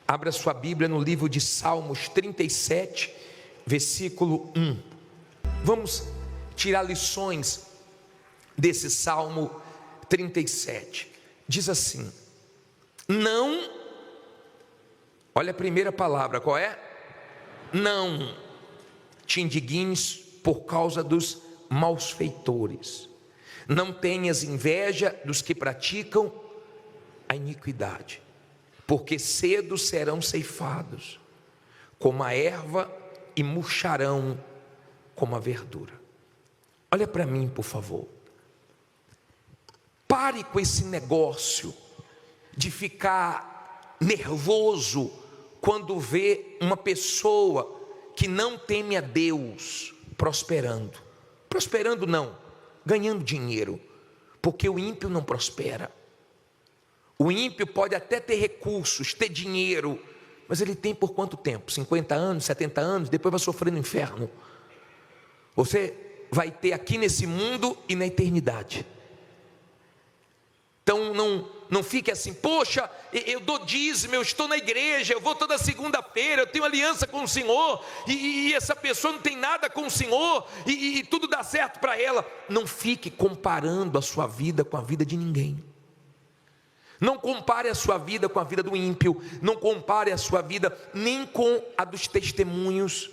Abra sua Bíblia no livro de Salmos 37, versículo 1. Vamos tirar lições desse Salmo 37. Diz assim: não, olha a primeira palavra, qual é? Não te indignes por causa dos malfeitores, não tenhas inveja dos que praticam a iniquidade, porque cedo serão ceifados como a erva e murcharão como a verdura. Olha para mim, por favor. Pare com esse negócio de ficar nervoso quando vê uma pessoa que não teme a Deus prosperando. Prosperando não, ganhando dinheiro, porque o ímpio não prospera. O ímpio pode até ter recursos, ter dinheiro, mas ele tem por quanto tempo? 50 anos, 70 anos, depois vai sofrer no inferno. Você vai ter aqui nesse mundo e na eternidade. Então não fique assim: poxa, eu dou dízimo, eu estou na igreja, eu vou toda segunda-feira, eu tenho aliança com o Senhor, e essa pessoa não tem nada com o Senhor, e tudo dá certo para ela. Não fique comparando a sua vida com a vida de ninguém. Não compare a sua vida com a vida do ímpio, não compare a sua vida nem com a dos testemunhos.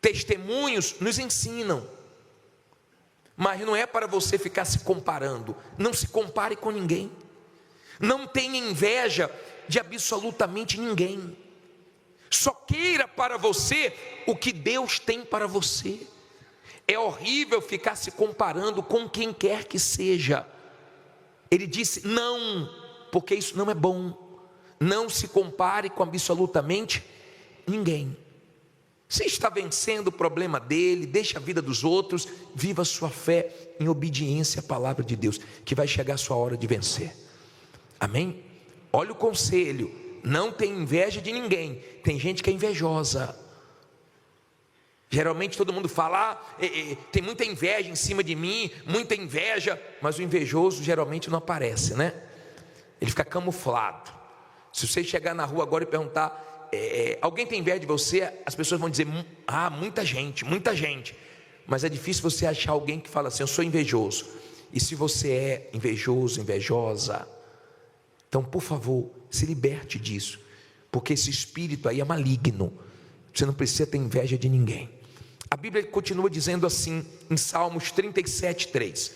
Testemunhos nos ensinam, mas não é para você ficar se comparando. Não se compare com ninguém. Não tenha inveja de absolutamente ninguém. Só queira para você o que Deus tem para você. É horrível ficar se comparando com quem quer que seja. Ele disse não, porque isso não é bom. Não se compare com absolutamente ninguém. Você está vencendo o problema dele, deixa a vida dos outros, viva a sua fé em obediência à palavra de Deus, que vai chegar a sua hora de vencer. Amém? Olha o conselho: não tem inveja de ninguém. Tem gente que é invejosa. Geralmente todo mundo fala: tem muita inveja em cima de mim, muita inveja, mas o invejoso geralmente não aparece, né? Ele fica camuflado. Se você chegar na rua agora e perguntar: alguém tem inveja de você? As pessoas vão dizer: muita gente, muita gente. Mas é difícil você achar alguém que fala assim: eu sou invejoso. E se você é invejoso, invejosa, então por favor, se liberte disso, porque esse espírito aí é maligno. Você não precisa ter inveja de ninguém. A Bíblia continua dizendo assim em Salmos 37, 3: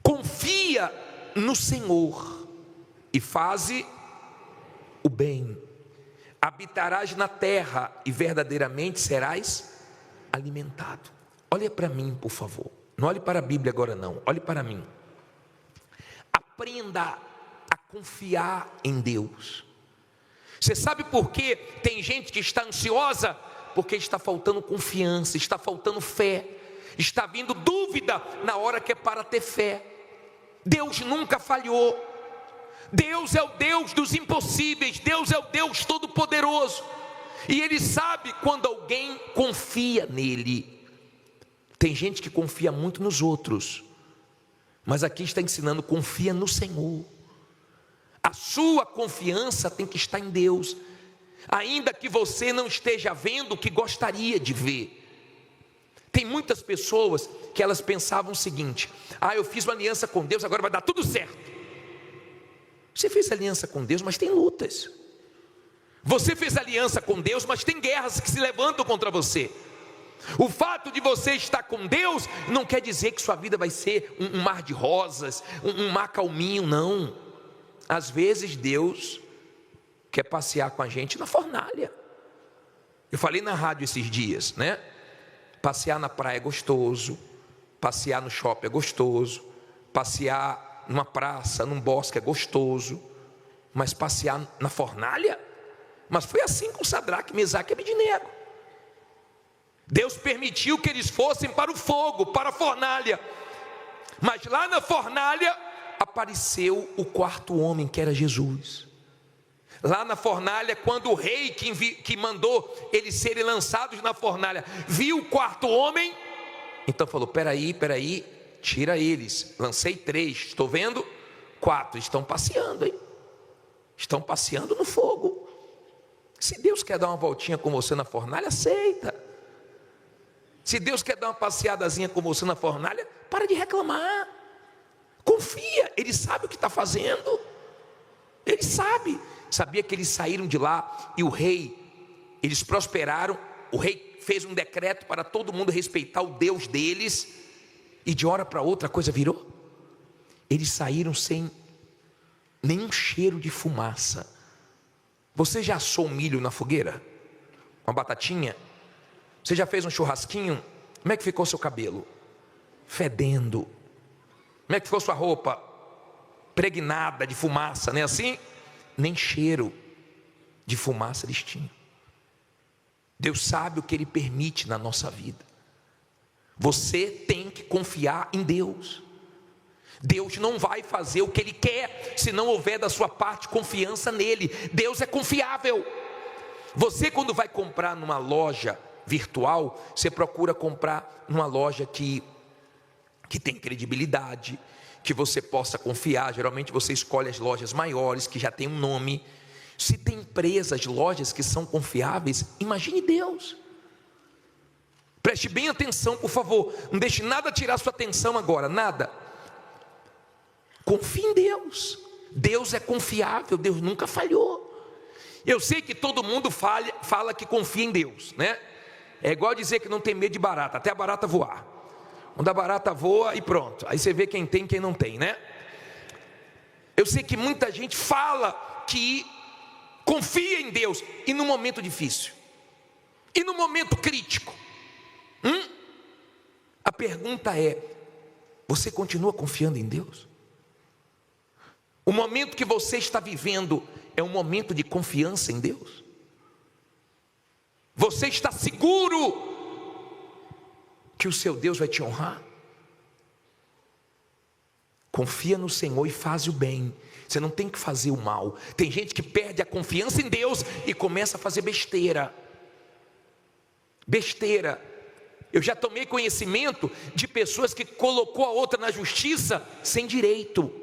confia no Senhor e faze o bem, habitarás na terra e verdadeiramente serás alimentado. Olha para mim, por favor. Não olhe para a Bíblia agora não, olhe para mim. Aprenda a confiar em Deus. Você sabe por que tem gente que está ansiosa? Porque está faltando confiança, está faltando fé, está vindo dúvida na hora que é para ter fé. Deus nunca falhou. Deus é o Deus dos impossíveis, Deus é o Deus todo-poderoso, e Ele sabe quando alguém confia nele. Tem gente que confia muito nos outros, mas aqui está ensinando: confia no Senhor. A sua confiança tem que estar em Deus, ainda que você não esteja vendo o que gostaria de ver. Tem muitas pessoas que elas pensavam o seguinte: eu fiz uma aliança com Deus, agora vai dar tudo certo. Você fez aliança com Deus, mas tem lutas. Você fez aliança com Deus, mas tem guerras que se levantam contra você. O fato de você estar com Deus não quer dizer que sua vida vai ser um mar de rosas, um mar calminho, não. Às vezes Deus quer passear com a gente na fornalha. Eu falei na rádio esses dias, né? Passear na praia é gostoso, passear no shopping é gostoso, passear numa praça, num bosque é gostoso, mas passear na fornalha? Mas foi assim com Sadraque, Mesaque e Abednego. Deus permitiu que eles fossem para o fogo, para a fornalha, mas lá na fornalha apareceu o quarto homem, que era Jesus. Lá na fornalha, quando o rei que mandou eles serem lançados na fornalha viu o quarto homem, então falou: peraí, tira eles. Lancei 3, estou vendo 4, estão passeando, hein? estão passeando no fogo. Se Deus quer dar uma voltinha com você na fornalha, aceita. Se Deus quer dar uma passeadazinha com você na fornalha, para de reclamar. Confia, Ele sabe o que está fazendo. Ele sabe. Sabia que eles saíram de lá e o rei, eles prosperaram. O rei fez um decreto para todo mundo respeitar o Deus deles. E de hora para outra a coisa virou. Eles saíram sem nenhum cheiro de fumaça. Você já assou um milho na fogueira? Uma batatinha? Você já fez um churrasquinho? Como é que ficou seu cabelo? Fedendo. Como é que ficou sua roupa? Pregnada de fumaça, não é assim? Nem cheiro de fumaça eles tinham. Deus sabe o que Ele permite na nossa vida. Você tem que confiar em Deus. Deus não vai fazer o que Ele quer se não houver da sua parte confiança nele. Deus é confiável. Você, quando vai comprar numa loja virtual, você procura comprar numa loja que tem credibilidade, que você possa confiar. Geralmente você escolhe as lojas maiores, que já tem um nome. Se tem empresas, lojas que são confiáveis, imagine Deus. Preste bem atenção, por favor. Não deixe nada tirar sua atenção agora, nada. Confie em Deus. Deus é confiável, Deus nunca falhou. Eu sei que todo mundo fala que confia em Deus, né? É igual dizer que não tem medo de barata, até a barata voar. Quando a barata voa e pronto, aí você vê quem tem e quem não tem, né? Eu sei que muita gente fala que confia em Deus, e no momento difícil, e no momento crítico, a pergunta é: você continua confiando em Deus? O momento que você está vivendo é um momento de confiança em Deus? Você está seguro que o seu Deus vai te honrar? Confia no Senhor e faz o bem. Você não tem que fazer o mal. Tem gente que perde a confiança em Deus e começa a fazer besteira. Besteira. Eu já tomei conhecimento de pessoas que colocou a outra na justiça sem direito.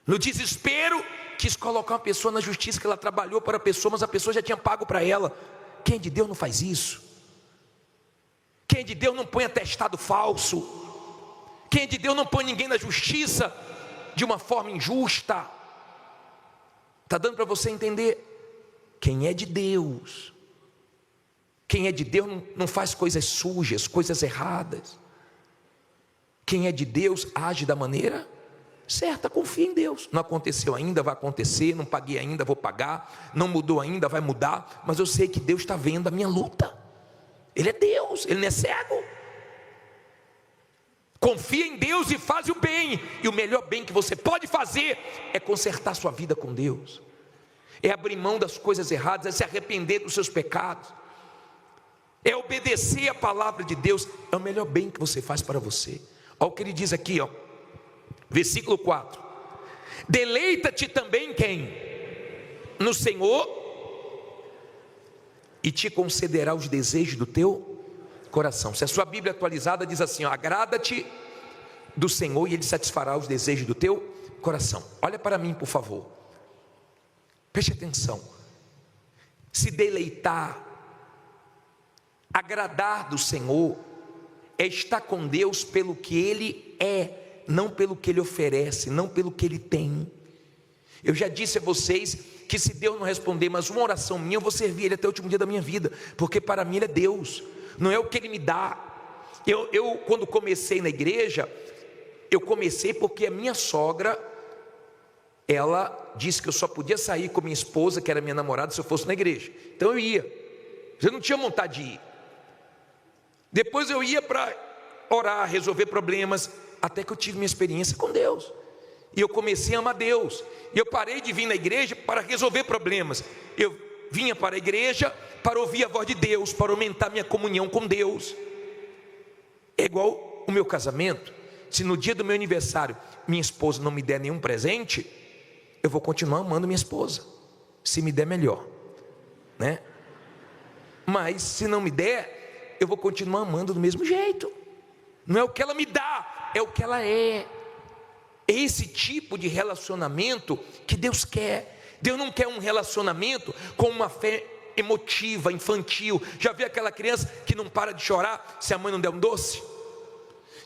No desespero, quis colocar uma pessoa na justiça que ela trabalhou para a pessoa, mas a pessoa já tinha pago para ela. Quem é de Deus não faz isso? Quem é de Deus não põe atestado falso? Quem é de Deus não põe ninguém na justiça de uma forma injusta? Está dando para você entender? Quem é de Deus não faz coisas sujas, coisas erradas. Quem é de Deus age da maneira certa, confia em Deus. Não aconteceu ainda, vai acontecer. Não paguei ainda, vou pagar. Não mudou ainda, vai mudar. Mas eu sei que Deus está vendo a minha luta. Ele é Deus, Ele não é cego. Confia em Deus e faz o bem. E o melhor bem que você pode fazer é consertar sua vida com Deus. É abrir mão das coisas erradas, é se arrepender dos seus pecados, é obedecer a palavra de Deus. É o melhor bem que você faz para você. Olha o que ele diz aqui, ó. Versículo 4: deleita-te também quem? No Senhor, e te concederá os desejos do teu coração. Se a sua Bíblia atualizada diz assim, ó: agrada-te do Senhor e Ele satisfará os desejos do teu coração. Olha para mim, por favor. Preste atenção. Se deleitar, agradar do Senhor, é estar com Deus pelo que Ele é, não pelo que Ele oferece, não pelo que Ele tem. Eu já disse a vocês que se Deus não responder mais uma oração minha, eu vou servir Ele até o último dia da minha vida, porque para mim Ele é Deus, não é o que Ele me dá. Eu quando comecei na igreja, eu comecei porque a minha sogra, ela disse que eu só podia sair com minha esposa, que era minha namorada, se eu fosse na igreja. Então eu ia, eu não tinha vontade de ir. Depois eu ia para orar, resolver problemas, até que eu tive minha experiência com Deus, e eu comecei a amar Deus, e eu parei de vir na igreja para resolver problemas. Eu vinha para a igreja para ouvir a voz de Deus, para aumentar minha comunhão com Deus. É igual o meu casamento. Se no dia do meu aniversário minha esposa não me der nenhum presente, eu vou continuar amando minha esposa, se me der melhor, né? Mas se não me der, eu vou continuar amando do mesmo jeito. Não é o que ela me dá, é o que ela é. É esse tipo de relacionamento que Deus quer. Deus não quer um relacionamento com uma fé emotiva, infantil. Já viu aquela criança que não para de chorar se a mãe não der um doce?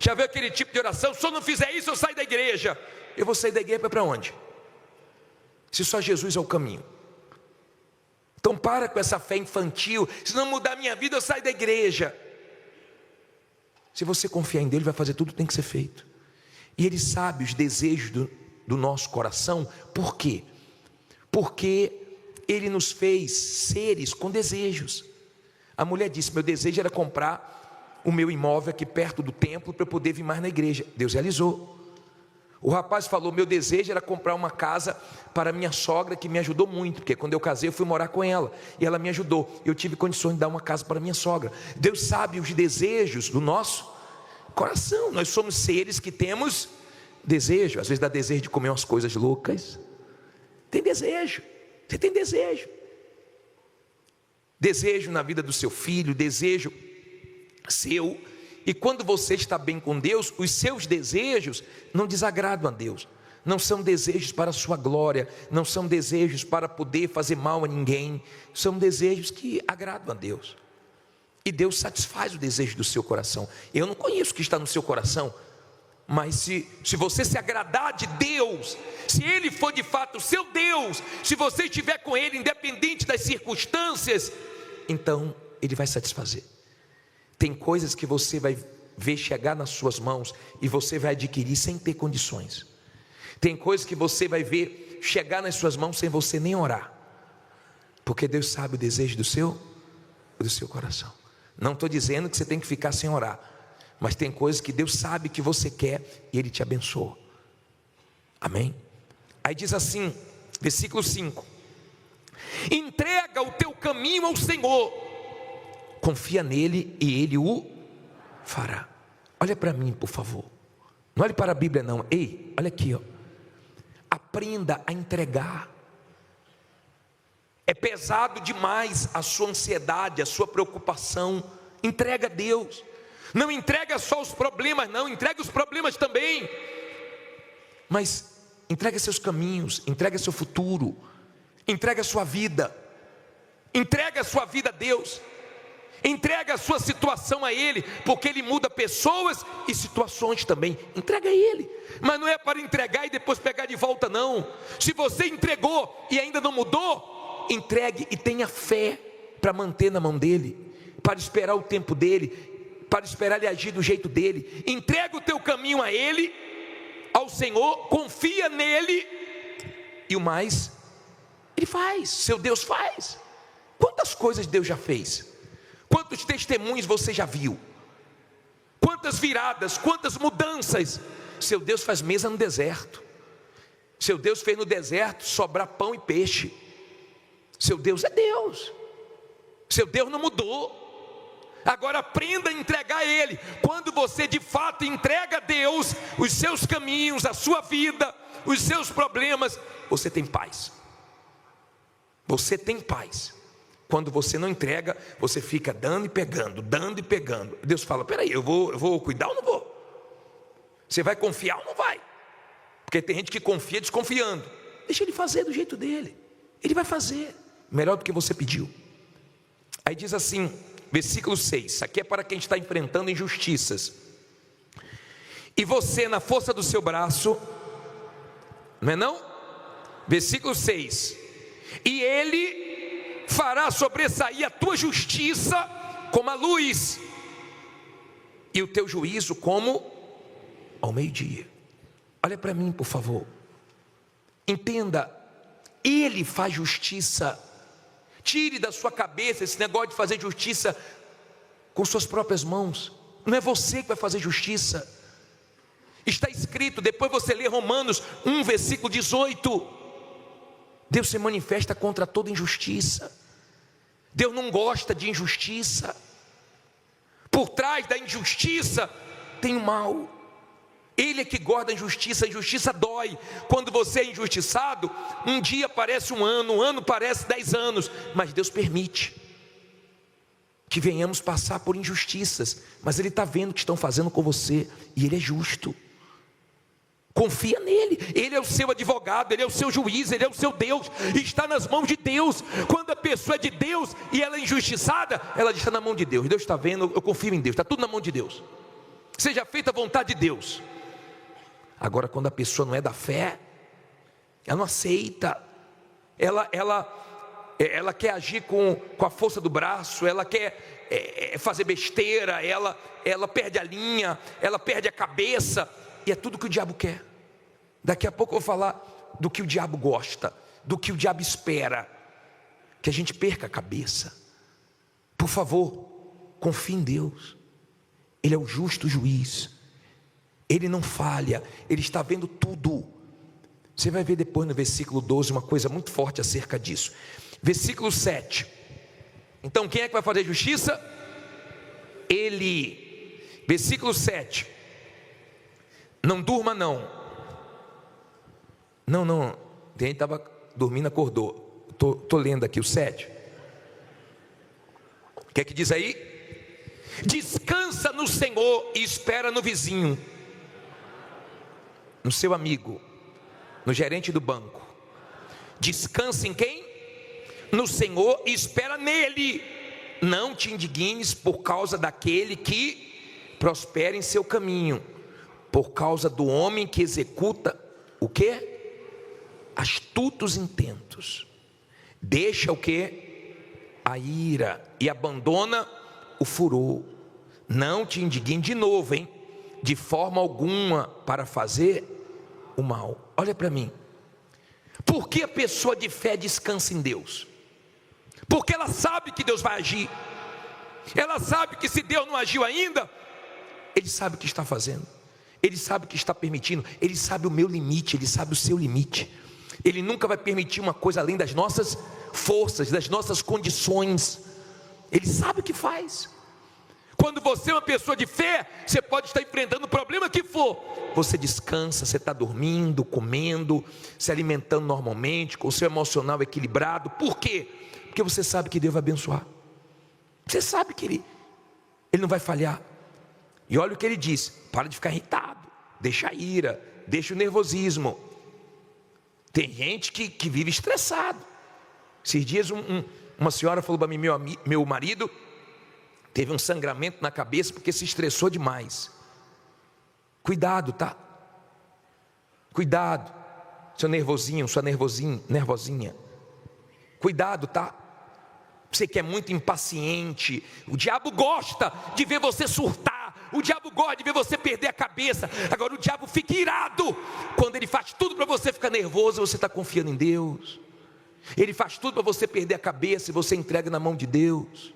Já viu aquele tipo de oração? Se eu não fizer isso, eu saio da igreja. Eu vou sair da igreja para onde? Se só Jesus é o caminho. Então para com essa fé infantil. Se não mudar a minha vida, eu saio da igreja. Se você confiar em Deus, Ele vai fazer tudo que tem que ser feito. E Ele sabe os desejos do nosso coração. Por quê? Porque Ele nos fez seres com desejos. A mulher disse: meu desejo era comprar o meu imóvel aqui perto do templo para eu poder vir mais na igreja. Deus realizou. O rapaz falou: meu desejo era comprar uma casa para minha sogra, que me ajudou muito, porque quando eu casei eu fui morar com ela, e ela me ajudou, eu tive condições de dar uma casa para minha sogra. Deus sabe os desejos do nosso coração. Nós somos seres que temos desejo. Às vezes dá desejo de comer umas coisas loucas. Tem desejo, você tem desejo. Desejo na vida do seu filho, desejo seu. E quando você está bem com Deus, os seus desejos não desagradam a Deus. Não são desejos para a sua glória, não são desejos para poder fazer mal a ninguém. São desejos que agradam a Deus. E Deus satisfaz o desejo do seu coração. Eu não conheço o que está no seu coração, mas se você se agradar de Deus, se Ele for de fato o seu Deus, se você estiver com Ele independente das circunstâncias, então Ele vai satisfazer. Tem coisas que você vai ver chegar nas suas mãos e você vai adquirir sem ter condições. Tem coisas que você vai ver chegar nas suas mãos sem você nem orar, porque Deus sabe o desejo do seu coração. Não estou dizendo que você tem que ficar sem orar, mas tem coisas que Deus sabe que você quer e Ele te abençoa. Amém? Aí diz assim, versículo 5: entrega o teu caminho ao Senhor, confia nele e Ele o fará. Olha para mim, por favor. Não olhe para a Bíblia não. Ei, olha aqui, ó. Aprenda a entregar. É pesado demais a sua ansiedade, a sua preocupação. Entrega a Deus. Não entrega só os problemas, não. Entrega os problemas também. Mas entrega seus caminhos, entrega seu futuro, entrega a sua vida. Entrega a sua vida a Deus. Entrega a sua situação a Ele, porque Ele muda pessoas e situações também. Entrega a Ele, mas não é para entregar e depois pegar de volta não. Se você entregou e ainda não mudou, entregue e tenha fé para manter na mão dEle, para esperar o tempo dEle, para esperar Ele agir do jeito dEle. Entrega o teu caminho a Ele, ao Senhor, confia nele, e o mais Ele faz, seu Deus faz. Quantas coisas Deus já fez? Quantos testemunhos você já viu? Quantas viradas, quantas mudanças? Seu Deus faz mesa no deserto. Seu Deus fez no deserto sobrar pão e peixe. Seu Deus é Deus. Seu Deus não mudou. Agora aprenda a entregar a Ele. Quando você de fato entrega a Deus os seus caminhos, a sua vida, os seus problemas, você tem paz. Você tem paz. Quando você não entrega, você fica dando e pegando, dando e pegando. Deus fala: peraí, eu vou cuidar ou não vou? Você vai confiar ou não vai? Porque tem gente que confia desconfiando. Deixa Ele fazer do jeito dele. Ele vai fazer melhor do que você pediu. Aí diz assim, versículo 6. Aqui é para quem está enfrentando injustiças. E você, na força do seu braço, não é não? Versículo 6. E Ele fará sobressair a tua justiça como a luz, e o teu juízo como ao meio-dia. Olha para mim, por favor. Entenda, Ele faz justiça. Tire da sua cabeça esse negócio de fazer justiça com suas próprias mãos. Não é você que vai fazer justiça. Está escrito, depois você lê Romanos 1, versículo 18. Deus se manifesta contra toda injustiça. Deus não gosta de injustiça. Por trás da injustiça tem o mal. Ele é que guarda a injustiça dói. Quando você é injustiçado, um dia parece um ano parece 10 anos, mas Deus permite que venhamos passar por injustiças, mas Ele está vendo o que estão fazendo com você, e Ele é justo. Confia nele, ele é o seu advogado, ele é o seu juiz, ele é o seu Deus, está nas mãos de Deus. Quando a pessoa é de Deus e ela é injustiçada, ela está na mão de Deus. Deus está vendo, eu confio em Deus, está tudo na mão de Deus. Seja feita a vontade de Deus. Agora, quando a pessoa não é da fé, ela não aceita, ela quer agir com a força do braço, ela quer fazer besteira, ela perde a linha, ela perde a cabeça. E é tudo que o diabo quer. Daqui a pouco eu vou falar do que o diabo gosta, do que o diabo espera, que a gente perca a cabeça. Por favor, confie em Deus. Ele é o justo juiz, ele não falha, ele está vendo tudo. Você vai ver depois no versículo 12 uma coisa muito forte acerca disso. Versículo 7. Então quem é que vai fazer justiça? Ele. Versículo 7. Não durma não. Não. Tem gente que estava dormindo, acordou. Estou lendo aqui o 7. O que é que diz aí? Descansa no Senhor e espera no vizinho, no seu amigo, no gerente do banco. Descansa em quem? No Senhor e espera nele. Não te indignes por causa daquele que prospera em seu caminho, por causa do homem que executa o quê? Astutos intentos. Deixa o quê? A ira e abandona o furor. Não te indigne de novo, hein? De forma alguma para fazer o mal. Olha para mim. Por que a pessoa de fé descansa em Deus? Porque ela sabe que Deus vai agir. Ela sabe que se Deus não agiu ainda, Ele sabe o que está fazendo. Ele sabe o que está permitindo. Ele sabe o meu limite, Ele sabe o seu limite. Ele nunca vai permitir uma coisa além das nossas forças, das nossas condições. Ele sabe o que faz. Quando você é uma pessoa de fé, você pode estar enfrentando o problema que for, você descansa, você está dormindo, comendo, se alimentando normalmente, com o seu emocional equilibrado. Por quê? Porque você sabe que Deus vai abençoar. Você sabe que Ele não vai falhar. E olha o que Ele diz: para de ficar irritado, deixa a ira, deixa o nervosismo. Tem gente que vive estressado. Esses dias uma senhora falou para mim: meu marido teve um sangramento na cabeça porque se estressou demais. Cuidado, tá? Cuidado, seu nervosinho, sua nervosinha. Cuidado, tá? Você que é muito impaciente, o diabo gosta de ver você surtar, o diabo gosta de ver você perder a cabeça. Agora o diabo fica irado quando ele faz tudo para você ficar nervoso e você está confiando em Deus. Ele faz tudo para você perder a cabeça e você entrega na mão de Deus.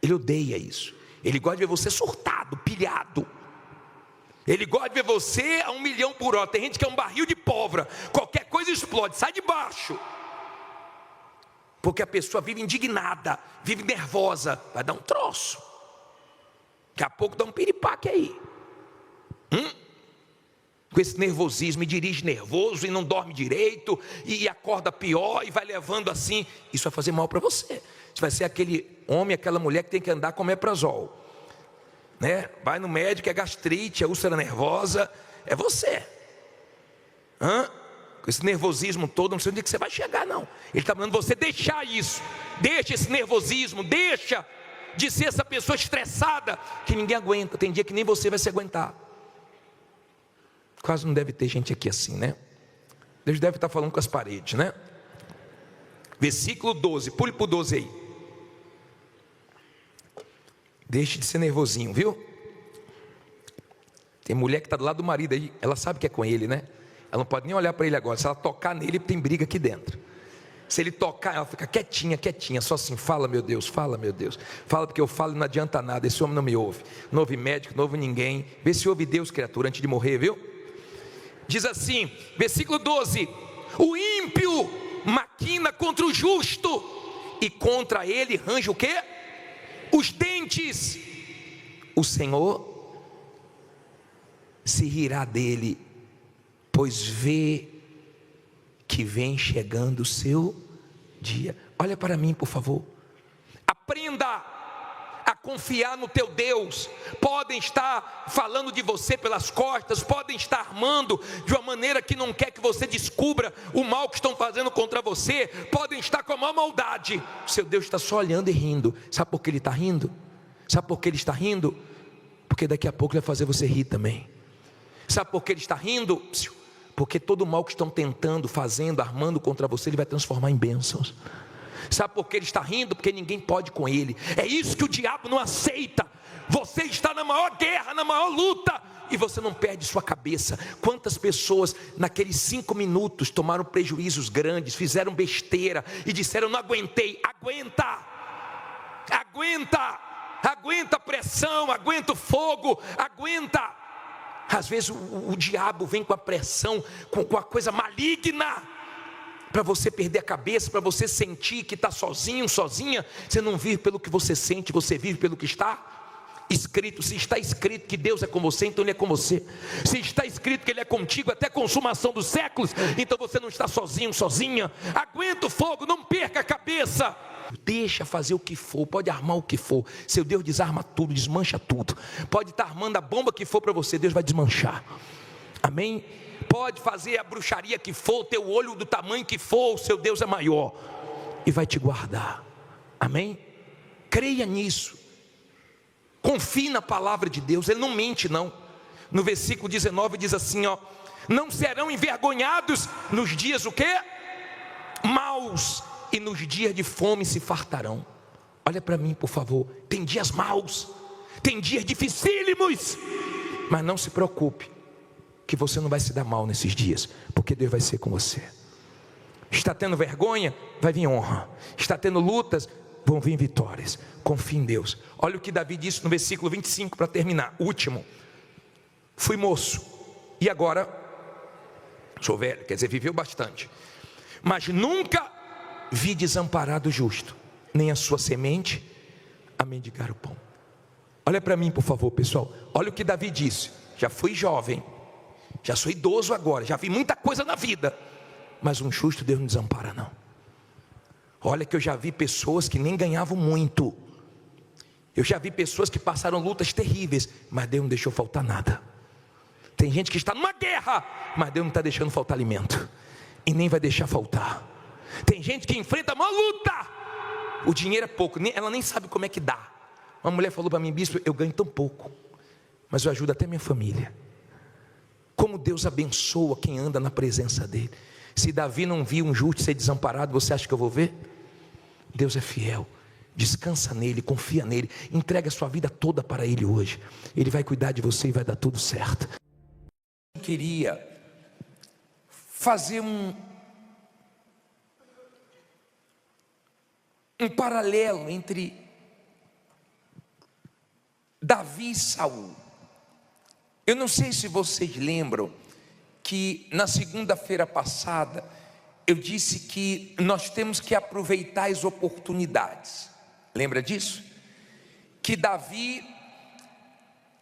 Ele odeia isso. Ele gosta de ver você surtado, pilhado. Ele gosta de ver você a 1 milhão por hora. Tem gente que é um barril de pólvora, qualquer coisa explode, sai de baixo. Porque a pessoa vive indignada, vive nervosa, vai dar um troço. Daqui a pouco dá um piripaque aí. Com esse nervosismo, e dirige nervoso, e não dorme direito, e acorda pior, e vai levando assim. Isso vai fazer mal para você. Você vai ser aquele homem, aquela mulher que tem que andar com omeprazol, né? Vai no médico, é gastrite, é úlcera nervosa, é você. Com esse nervosismo todo, não sei onde que você vai chegar, não. Ele está mandando você deixar isso. Deixa esse nervosismo, deixa de ser essa pessoa estressada que ninguém aguenta. Tem dia que nem você vai se aguentar. Quase não deve ter gente aqui assim, né? Deus deve estar falando com as paredes, né? Versículo 12, pule para o 12 aí. Deixe de ser nervosinho, viu? Tem mulher que está do lado do marido aí, ela sabe que é com ele, né? Ela não pode nem olhar para ele agora. Se ela tocar nele, tem briga aqui dentro. Se ele tocar, ela fica quietinha, só assim: fala meu Deus, fala meu Deus. Fala porque eu falo e não adianta nada, esse homem não me ouve. Não ouve médico, não ouve ninguém. Vê se ouve Deus, criatura, antes de morrer, viu? Diz assim, versículo 12: o ímpio maquina contra o justo, e contra ele range o quê? Os dentes. O Senhor se rirá dele, pois vê que vem chegando o seu dia. Olha para mim, por favor. Aprenda a confiar no teu Deus, podem estar falando de você pelas costas, podem estar armando de uma maneira que não quer que você descubra o mal que estão fazendo contra você, podem estar com a maior maldade. O seu Deus está só olhando e rindo. Sabe por que Ele está rindo? Sabe por que Ele está rindo? Porque daqui a pouco Ele vai fazer você rir também. Sabe por que Ele está rindo? Porque todo o mal que estão tentando, fazendo, armando contra você, Ele vai transformar em bênçãos. Sabe por que Ele está rindo? Porque ninguém pode com Ele. É isso que o diabo não aceita. Você está na maior guerra, na maior luta, e você não perde sua cabeça. Quantas pessoas naqueles 5 minutos tomaram prejuízos grandes, fizeram besteira e disseram: não aguentei. Aguenta a pressão, aguenta o fogo, aguenta. Às vezes o diabo vem com a pressão, com a coisa maligna, para você perder a cabeça, para você sentir que está sozinho, sozinha. Você não vive pelo que você sente, você vive pelo que está escrito. Se está escrito que Deus é com você, então Ele é com você. Se está escrito que Ele é contigo até a consumação dos séculos, então você não está sozinho, sozinha. Aguenta o fogo, não perca a cabeça. Deixa fazer o que for, pode armar o que for. Seu Deus desarma tudo, desmancha tudo. Pode estar armando a bomba que for para você, Deus vai desmanchar. Amém? Pode fazer a bruxaria que for, ter o olho do tamanho que for, o seu Deus é maior e vai te guardar. Amém? Creia nisso. Confie na palavra de Deus, Ele não mente não. No versículo 19 diz assim, ó: não serão envergonhados nos dias o quê? Maus, e nos dias de fome se fartarão. Olha para mim, por favor. Tem dias maus, tem dias dificílimos, mas não se preocupe, que você não vai se dar mal nesses dias, porque Deus vai ser com você. Está tendo vergonha? Vai vir honra. Está tendo lutas? Vão vir vitórias. Confie em Deus. Olha o que Davi disse no versículo 25 para terminar, último: fui moço e agora sou velho, quer dizer, viveu bastante, mas nunca vi desamparado o justo, nem a sua semente a mendigar o pão. Olha para mim, por favor, pessoal. Olha o que Davi disse: já fui jovem, já sou idoso agora, já vi muita coisa na vida, mas um justo Deus não desampara não. Olha que eu já vi pessoas que nem ganhavam muito, eu já vi pessoas que passaram lutas terríveis, mas Deus não deixou faltar nada. Tem gente que está numa guerra, mas Deus não está deixando faltar alimento, e nem vai deixar faltar. Tem gente que enfrenta a maior luta, o dinheiro é pouco, ela nem sabe como é que dá. Uma mulher falou para mim: bispo, eu ganho tão pouco, mas eu ajudo até minha família. Como Deus abençoa quem anda na presença dele. Se Davi não viu um justo ser desamparado, você acha que eu vou ver? Deus é fiel, descansa nele, confia nele, entrega a sua vida toda para ele hoje. Ele vai cuidar de você e vai dar tudo certo. Eu queria fazer um paralelo entre Davi e Saul. Eu não sei se vocês lembram que na segunda-feira passada eu disse que nós temos que aproveitar as oportunidades. Lembra disso? Que Davi,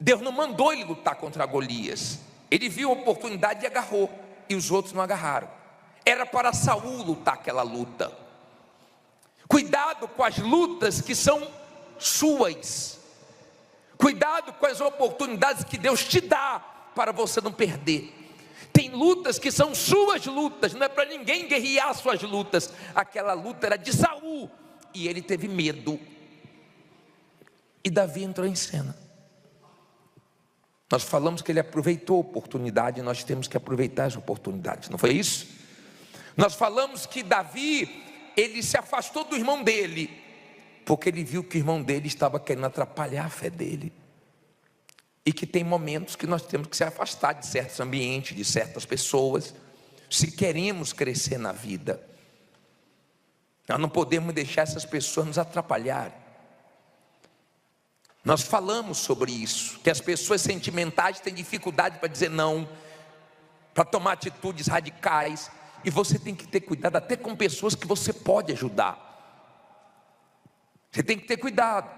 Deus não mandou ele lutar contra Golias. Ele viu a oportunidade e agarrou, e os outros não agarraram. Era para Saul lutar aquela luta. Cuidado com as lutas que são suas. Cuidado com as oportunidades que Deus te dá para você não perder. Tem lutas que são suas lutas, não é para ninguém guerrear suas lutas. Aquela luta era de Saul e ele teve medo. E Davi entrou em cena. Nós falamos que ele aproveitou a oportunidade, e nós temos que aproveitar as oportunidades, não foi isso? Nós falamos que Davi, ele se afastou do irmão dele, porque ele viu que o irmão dele estava querendo atrapalhar a fé dele. E que tem momentos que nós temos que se afastar de certos ambientes, de certas pessoas, se queremos crescer na vida. Nós não podemos deixar essas pessoas nos atrapalharem. Nós falamos sobre isso, que as pessoas sentimentais têm dificuldade para dizer não, para tomar atitudes radicais, e você tem que ter cuidado até com pessoas que você pode ajudar. Você tem que ter cuidado,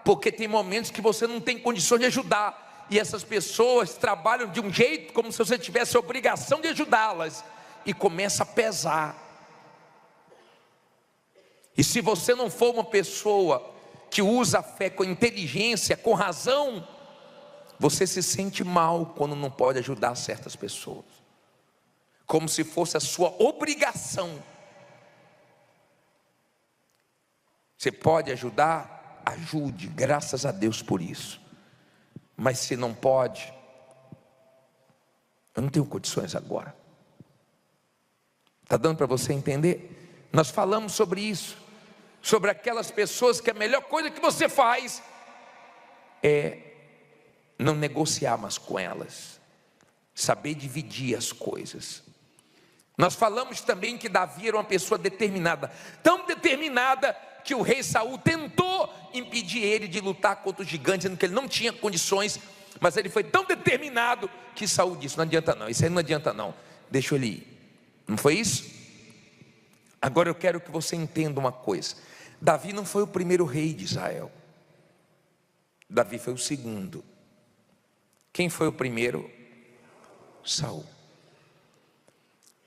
porque tem momentos que você não tem condições de ajudar, e essas pessoas trabalham de um jeito como se você tivesse a obrigação de ajudá-las, e começa a pesar. E se você não for uma pessoa que usa a fé com inteligência, com razão, você se sente mal quando não pode ajudar certas pessoas, como se fosse a sua obrigação. Você pode ajudar? Ajude, graças a Deus por isso. Mas se não pode, eu não tenho condições agora. Está dando para você entender? Nós falamos sobre isso, sobre aquelas pessoas que a melhor coisa que você faz é não negociar mais com elas, saber dividir as coisas. Nós falamos também que Davi era uma pessoa determinada, tão determinada que o rei Saul tentou impedir ele de lutar contra o gigante, dizendo que ele não tinha condições, mas ele foi tão determinado que Saul disse: não adianta não, isso aí não adianta não, deixa ele ir. Não foi isso? Agora eu quero que você entenda uma coisa: Davi não foi o primeiro rei de Israel, Davi foi o segundo. Quem foi o primeiro? Saul.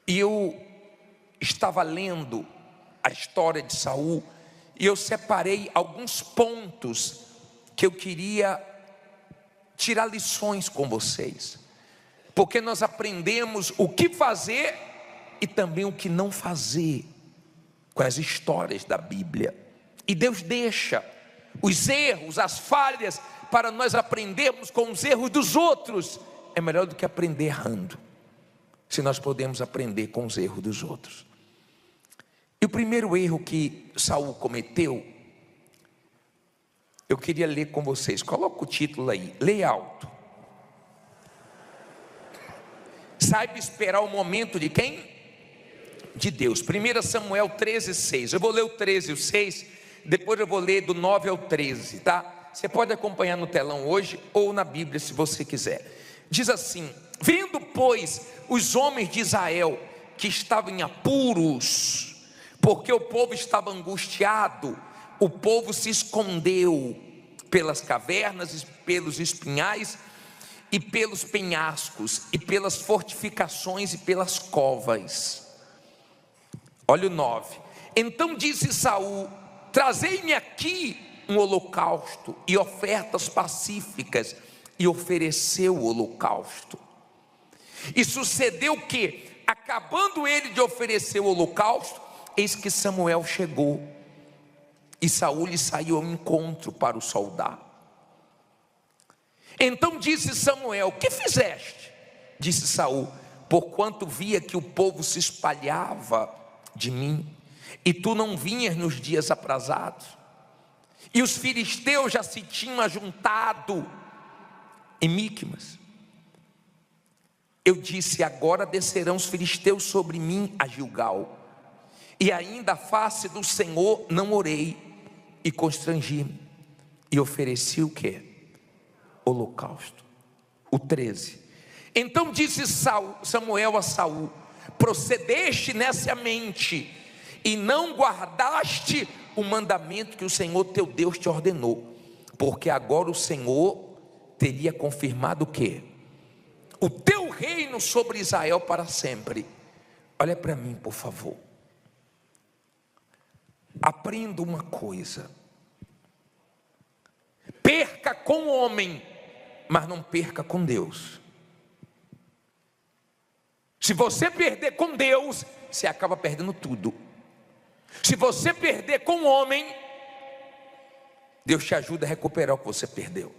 E eu estava lendo a história de Saul, e eu separei alguns pontos que eu queria tirar lições com vocês, porque nós aprendemos o que fazer e também o que não fazer com as histórias da Bíblia. E Deus deixa os erros, as falhas, para nós aprendermos com os erros dos outros. É melhor do que aprender errando, se nós podemos aprender com os erros dos outros. E o primeiro erro que Saul cometeu, eu queria ler com vocês. Coloca o título aí, leia alto. Saiba esperar o momento de quem? De Deus. 1 Samuel 13:6. Eu vou ler o 13 e o 6, depois eu vou ler do 9 ao 13, tá? Você pode acompanhar no telão hoje ou na Bíblia, se você quiser. Diz assim: vendo, pois, os homens de Israel que estavam em apuros, porque o povo estava angustiado, o povo se escondeu pelas cavernas, pelos espinhais, e pelos penhascos, e pelas fortificações, e pelas covas. Olha o 9. Então disse Saul: trazei-me aqui um holocausto e ofertas pacíficas. E ofereceu o holocausto. E sucedeu que, acabando ele de oferecer o holocausto, eis que Samuel chegou, e Saul lhe saiu ao encontro para o saudar. Então disse Samuel: que fizeste? Disse Saul: porquanto via que o povo se espalhava de mim, e tu não vinhas nos dias aprazados, e os filisteus já se tinham ajuntado em Miqumas. Eu disse: agora descerão os filisteus sobre mim a Gilgal, e ainda a face do Senhor não orei, e constrangi-me, e ofereci o que? Holocausto. O 13. Então disse Samuel a Saul: procedeste nessa mente, e não guardaste o mandamento que o Senhor teu Deus te ordenou, porque agora o Senhor teria confirmado o quê? O teu reino sobre Israel para sempre. Olha para mim, por favor. Aprenda uma coisa: perca com o homem, mas não perca com Deus. Se você perder com Deus, você acaba perdendo tudo. Se você perder com o homem, Deus te ajuda a recuperar o que você perdeu.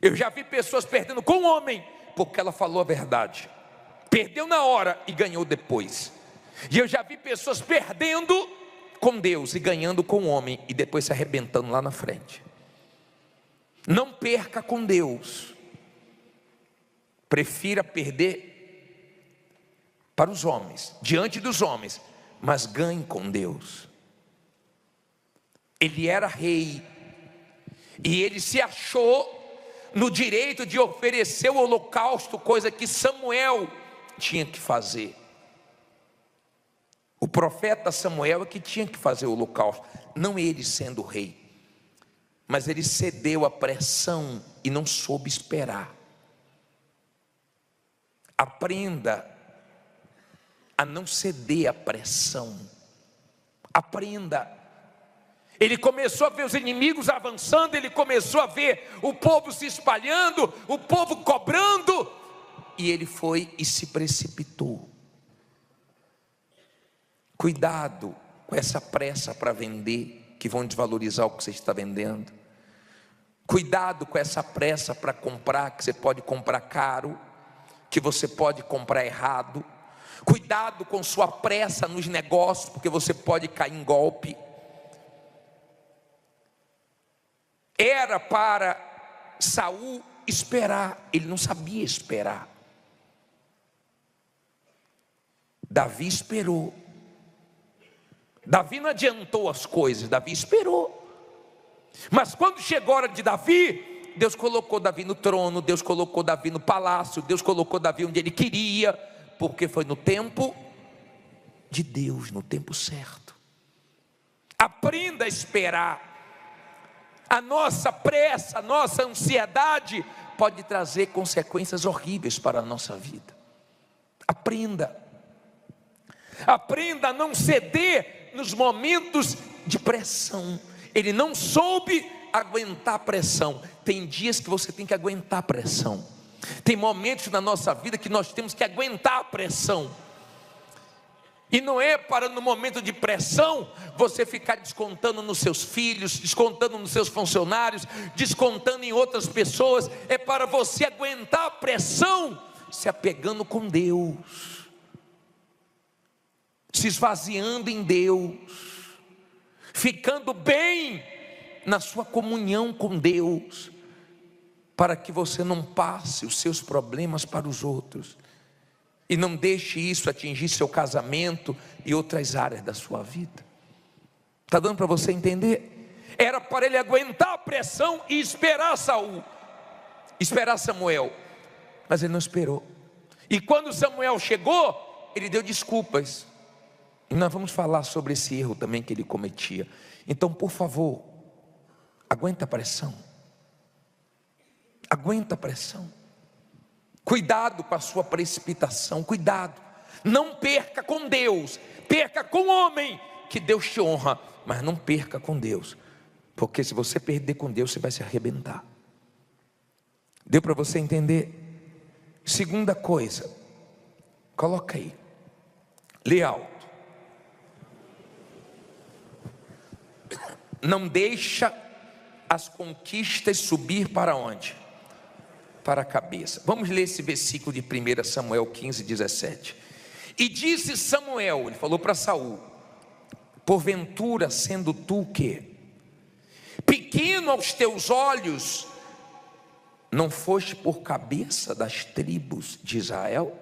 Eu já vi pessoas perdendo com o homem, porque ela falou a verdade, perdeu na hora e ganhou depois. E eu já vi pessoas perdendo com Deus e ganhando com o homem, e depois se arrebentando lá na frente. Não perca com Deus. Prefira perder para os homens, diante dos homens, mas ganhe com Deus. Ele era rei, e ele se achou no direito de oferecer o holocausto, coisa que Samuel tinha que fazer. O profeta Samuel é que tinha que fazer o holocausto, não ele sendo rei. Mas ele cedeu à pressão e não soube esperar. Aprenda a não ceder à pressão. Aprenda. Ele começou a ver os inimigos avançando, ele começou a ver o povo se espalhando, o povo cobrando, e ele foi e se precipitou. Cuidado com essa pressa para vender, que vão desvalorizar o que você está vendendo. Cuidado com essa pressa para comprar, que você pode comprar caro, que você pode comprar errado. Cuidado com sua pressa nos negócios, porque você pode cair em golpe. Era para Saul esperar, ele não sabia esperar. Davi esperou. Davi não adiantou as coisas, Davi esperou. Mas quando chegou a hora de Davi, Deus colocou Davi no trono, Deus colocou Davi no palácio, Deus colocou Davi onde ele queria, porque foi no tempo de Deus, no tempo certo. Aprenda a esperar. A nossa pressa, a nossa ansiedade pode trazer consequências horríveis para a nossa vida. Aprenda a não ceder nos momentos de pressão. Ele não soube aguentar a pressão. Tem dias que você tem que aguentar a pressão. Tem momentos na nossa vida que nós temos que aguentar a pressão. E não é para no momento de pressão você ficar descontando nos seus filhos, descontando nos seus funcionários, descontando em outras pessoas. É para você aguentar a pressão se apegando com Deus, se esvaziando em Deus, ficando bem na sua comunhão com Deus, para que você não passe os seus problemas para os outros. E não deixe isso atingir seu casamento e outras áreas da sua vida. Está dando para você entender? Era para ele aguentar a pressão e esperar Samuel. Mas ele não esperou. E quando Samuel chegou, ele deu desculpas. E nós vamos falar sobre esse erro também que ele cometia. Então, por favor, aguenta a pressão. Aguenta a pressão. Cuidado com a sua precipitação, cuidado. Não perca com Deus, perca com o homem, que Deus te honra, mas não perca com Deus, porque se você perder com Deus, você vai se arrebentar. Deu para você entender? Segunda coisa, coloca aí, lê alto. Não deixa as conquistas subir para onde? Para a cabeça. Vamos ler esse versículo de 1 Samuel 15, 17. E disse Samuel, ele falou para Saul: porventura sendo tu o quê? Pequeno aos teus olhos, não foste por cabeça das tribos de Israel?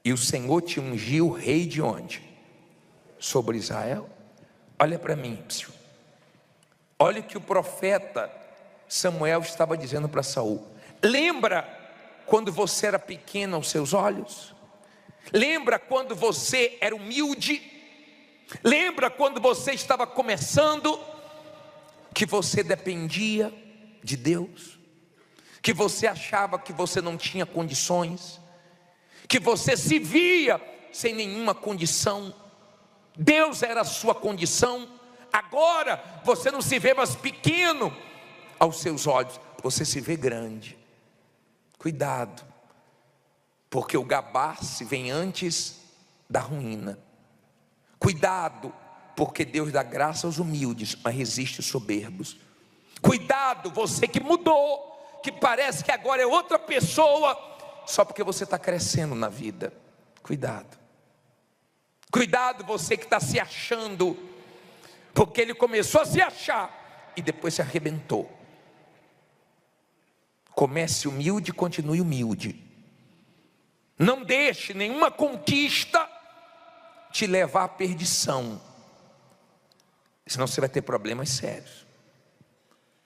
E o Senhor te ungiu rei de onde? Sobre Israel? Olha para mim, olha o que o profeta Samuel estava dizendo para Saul. Lembra quando você era pequeno aos seus olhos? Lembra quando você era humilde? Lembra quando você estava começando, que você dependia de Deus? Que você achava que você não tinha condições? Que você se via sem nenhuma condição? Deus era a sua condição. Agora você não se vê mais pequeno aos seus olhos, você se vê grande. Cuidado, porque o gabar-se vem antes da ruína. Cuidado, porque Deus dá graça aos humildes, mas resiste aos soberbos. Cuidado, você que mudou, que parece que agora é outra pessoa, só porque você está crescendo na vida. Cuidado. Cuidado, você que está se achando, porque ele começou a se achar e depois se arrebentou. Comece humilde, continue humilde. Não deixe nenhuma conquista te levar à perdição, senão você vai ter problemas sérios.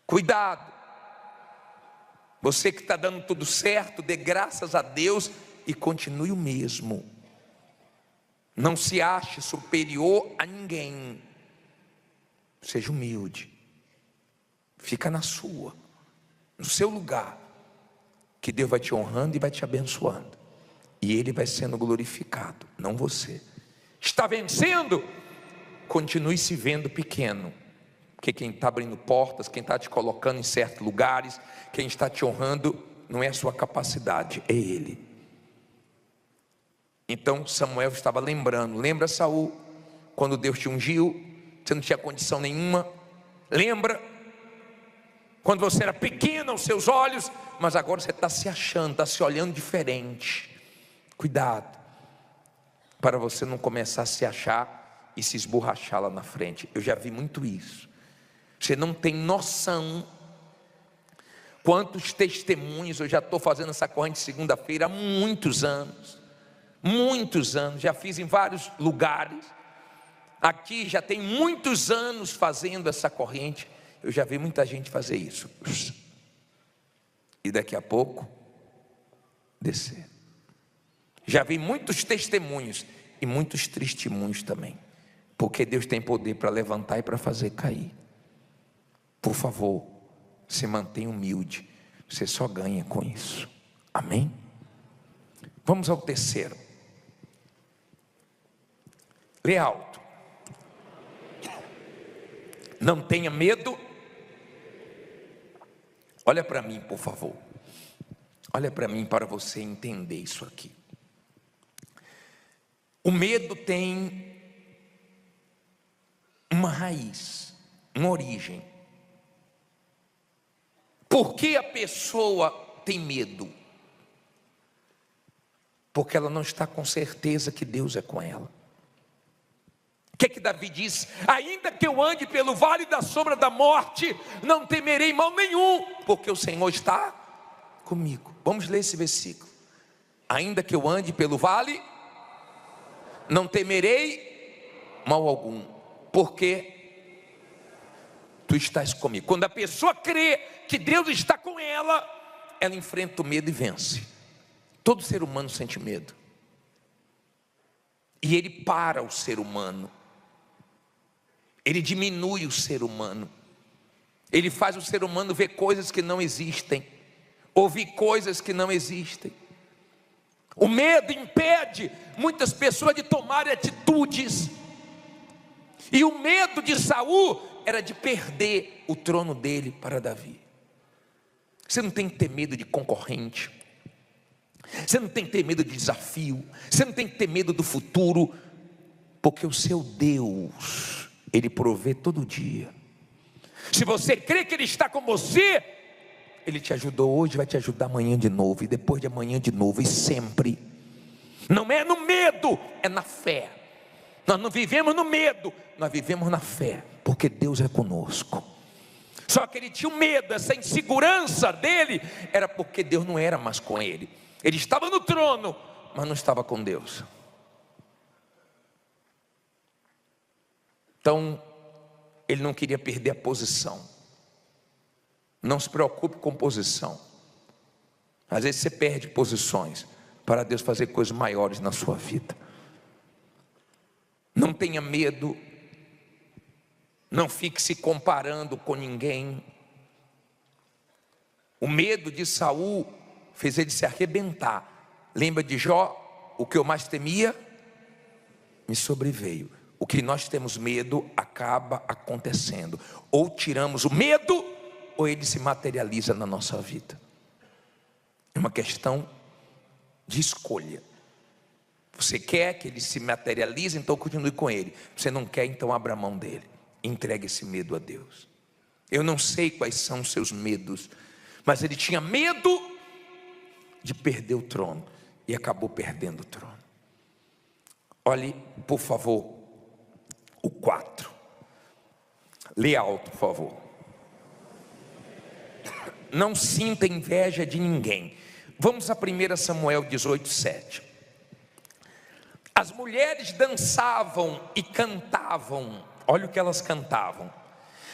Cuidado. Você que está dando tudo certo, dê graças a Deus e continue o mesmo. Não se ache superior a ninguém. Seja humilde. Fica na sua, no seu lugar, que Deus vai te honrando e vai te abençoando, e Ele vai sendo glorificado, não você. Está vencendo? Continue se vendo pequeno, Porque quem está abrindo portas, quem está te colocando em certos lugares, quem está te honrando, não é a sua capacidade, é Ele. Então Samuel estava lembrando, lembra Saul, quando Deus te ungiu, você não tinha condição nenhuma, lembra, quando você era pequeno aos seus olhos, mas agora você está se achando, está se olhando diferente. Cuidado, para você não começar a se achar e se esborrachar lá na frente. Eu já vi muito isso. Você não tem noção quantos testemunhos. Eu já estou fazendo essa corrente segunda-feira há muitos anos, já fiz em vários lugares, aqui já tem muitos anos fazendo essa corrente. Eu já vi muita gente fazer isso, e daqui a pouco descer. Já vi muitos testemunhos e muitos testemunhos também, porque Deus tem poder para levantar e para fazer cair. Por favor, se mantenha humilde, você só ganha com isso, amém? Vamos ao terceiro, lê alto. Não tenha medo. Olha para mim, por favor, olha para mim para você entender isso aqui. O medo tem uma raiz, uma origem. Por que a pessoa tem medo? Porque ela não está com certeza que Deus é com ela. O que Davi diz? Ainda que eu ande pelo vale da sombra da morte, não temerei mal nenhum, porque o Senhor está comigo. Vamos ler esse versículo. Ainda que eu ande pelo vale, não temerei mal algum, porque tu estás comigo. Quando a pessoa crê que Deus está com ela, ela enfrenta o medo e vence. Todo ser humano sente medo, e ele para o ser humano, ele diminui o ser humano, ele faz o ser humano ver coisas que não existem, ouvir coisas que não existem. O medo impede muitas pessoas de tomarem atitudes. E o medo de Saul era de perder o trono dele para Davi. Você não tem que ter medo de concorrente, você não tem que ter medo de desafio, você não tem que ter medo do futuro, porque o seu Deus, Ele provê todo dia. Se você crê que Ele está com você, Ele te ajudou hoje, vai te ajudar amanhã de novo, e depois de amanhã de novo, e sempre. Não é no medo, é na fé. Nós não vivemos no medo, nós vivemos na fé, porque Deus é conosco. Só que ele tinha um medo, essa insegurança dele era porque Deus não era mais com ele. Ele estava no trono, mas não estava com Deus. Então, ele não queria perder a posição. Não se preocupe com posição. Às vezes você perde posições para Deus fazer coisas maiores na sua vida. Não tenha medo. Não fique se comparando com ninguém. O medo de Saul fez ele se arrebentar. Lembra de Jó? O que eu mais temia me sobreveio. O que nós temos medo acaba acontecendo. Ou tiramos o medo, ou ele se materializa na nossa vida. É uma questão de escolha. Você quer que ele se materialize, então continue com ele. Você não quer, então abra a mão dele. Entregue esse medo a Deus. Eu não sei quais são os seus medos, mas ele tinha medo de perder o trono, e acabou perdendo o trono. Olhe, por favor, o 4. Lê alto, por favor. Não sinta inveja de ninguém. Vamos a 1 Samuel 18:7. As mulheres dançavam e cantavam. Olha o que elas cantavam.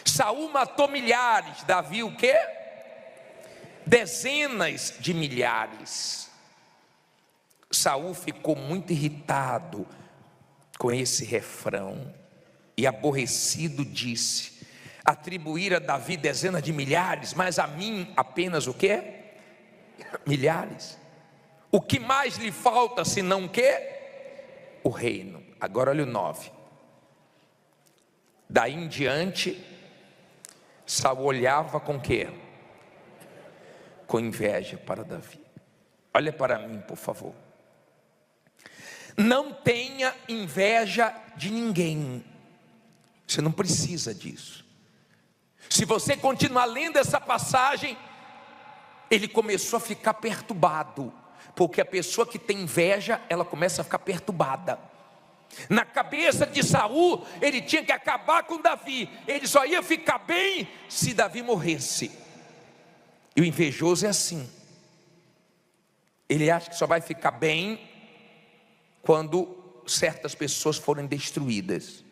Saul matou milhares, Davi o quê? Dezenas de milhares. Saul ficou muito irritado com esse refrão e aborrecido disse: atribuir a Davi dezenas de milhares, mas a mim apenas o quê? Milhares. O que mais lhe falta senão o quê? O reino. Agora olha o 9. Daí em diante Saul olhava com quê? Com inveja para Davi. Olha para mim, por favor. Não tenha inveja de ninguém. Você não precisa disso. Se você continuar lendo essa passagem, ele começou a ficar perturbado, porque a pessoa que tem inveja, ela começa a ficar perturbada. Na cabeça de Saul, ele tinha que acabar com Davi. Ele só ia ficar bem se Davi morresse. E o invejoso é assim. Ele acha que só vai ficar bem quando certas pessoas forem destruídas.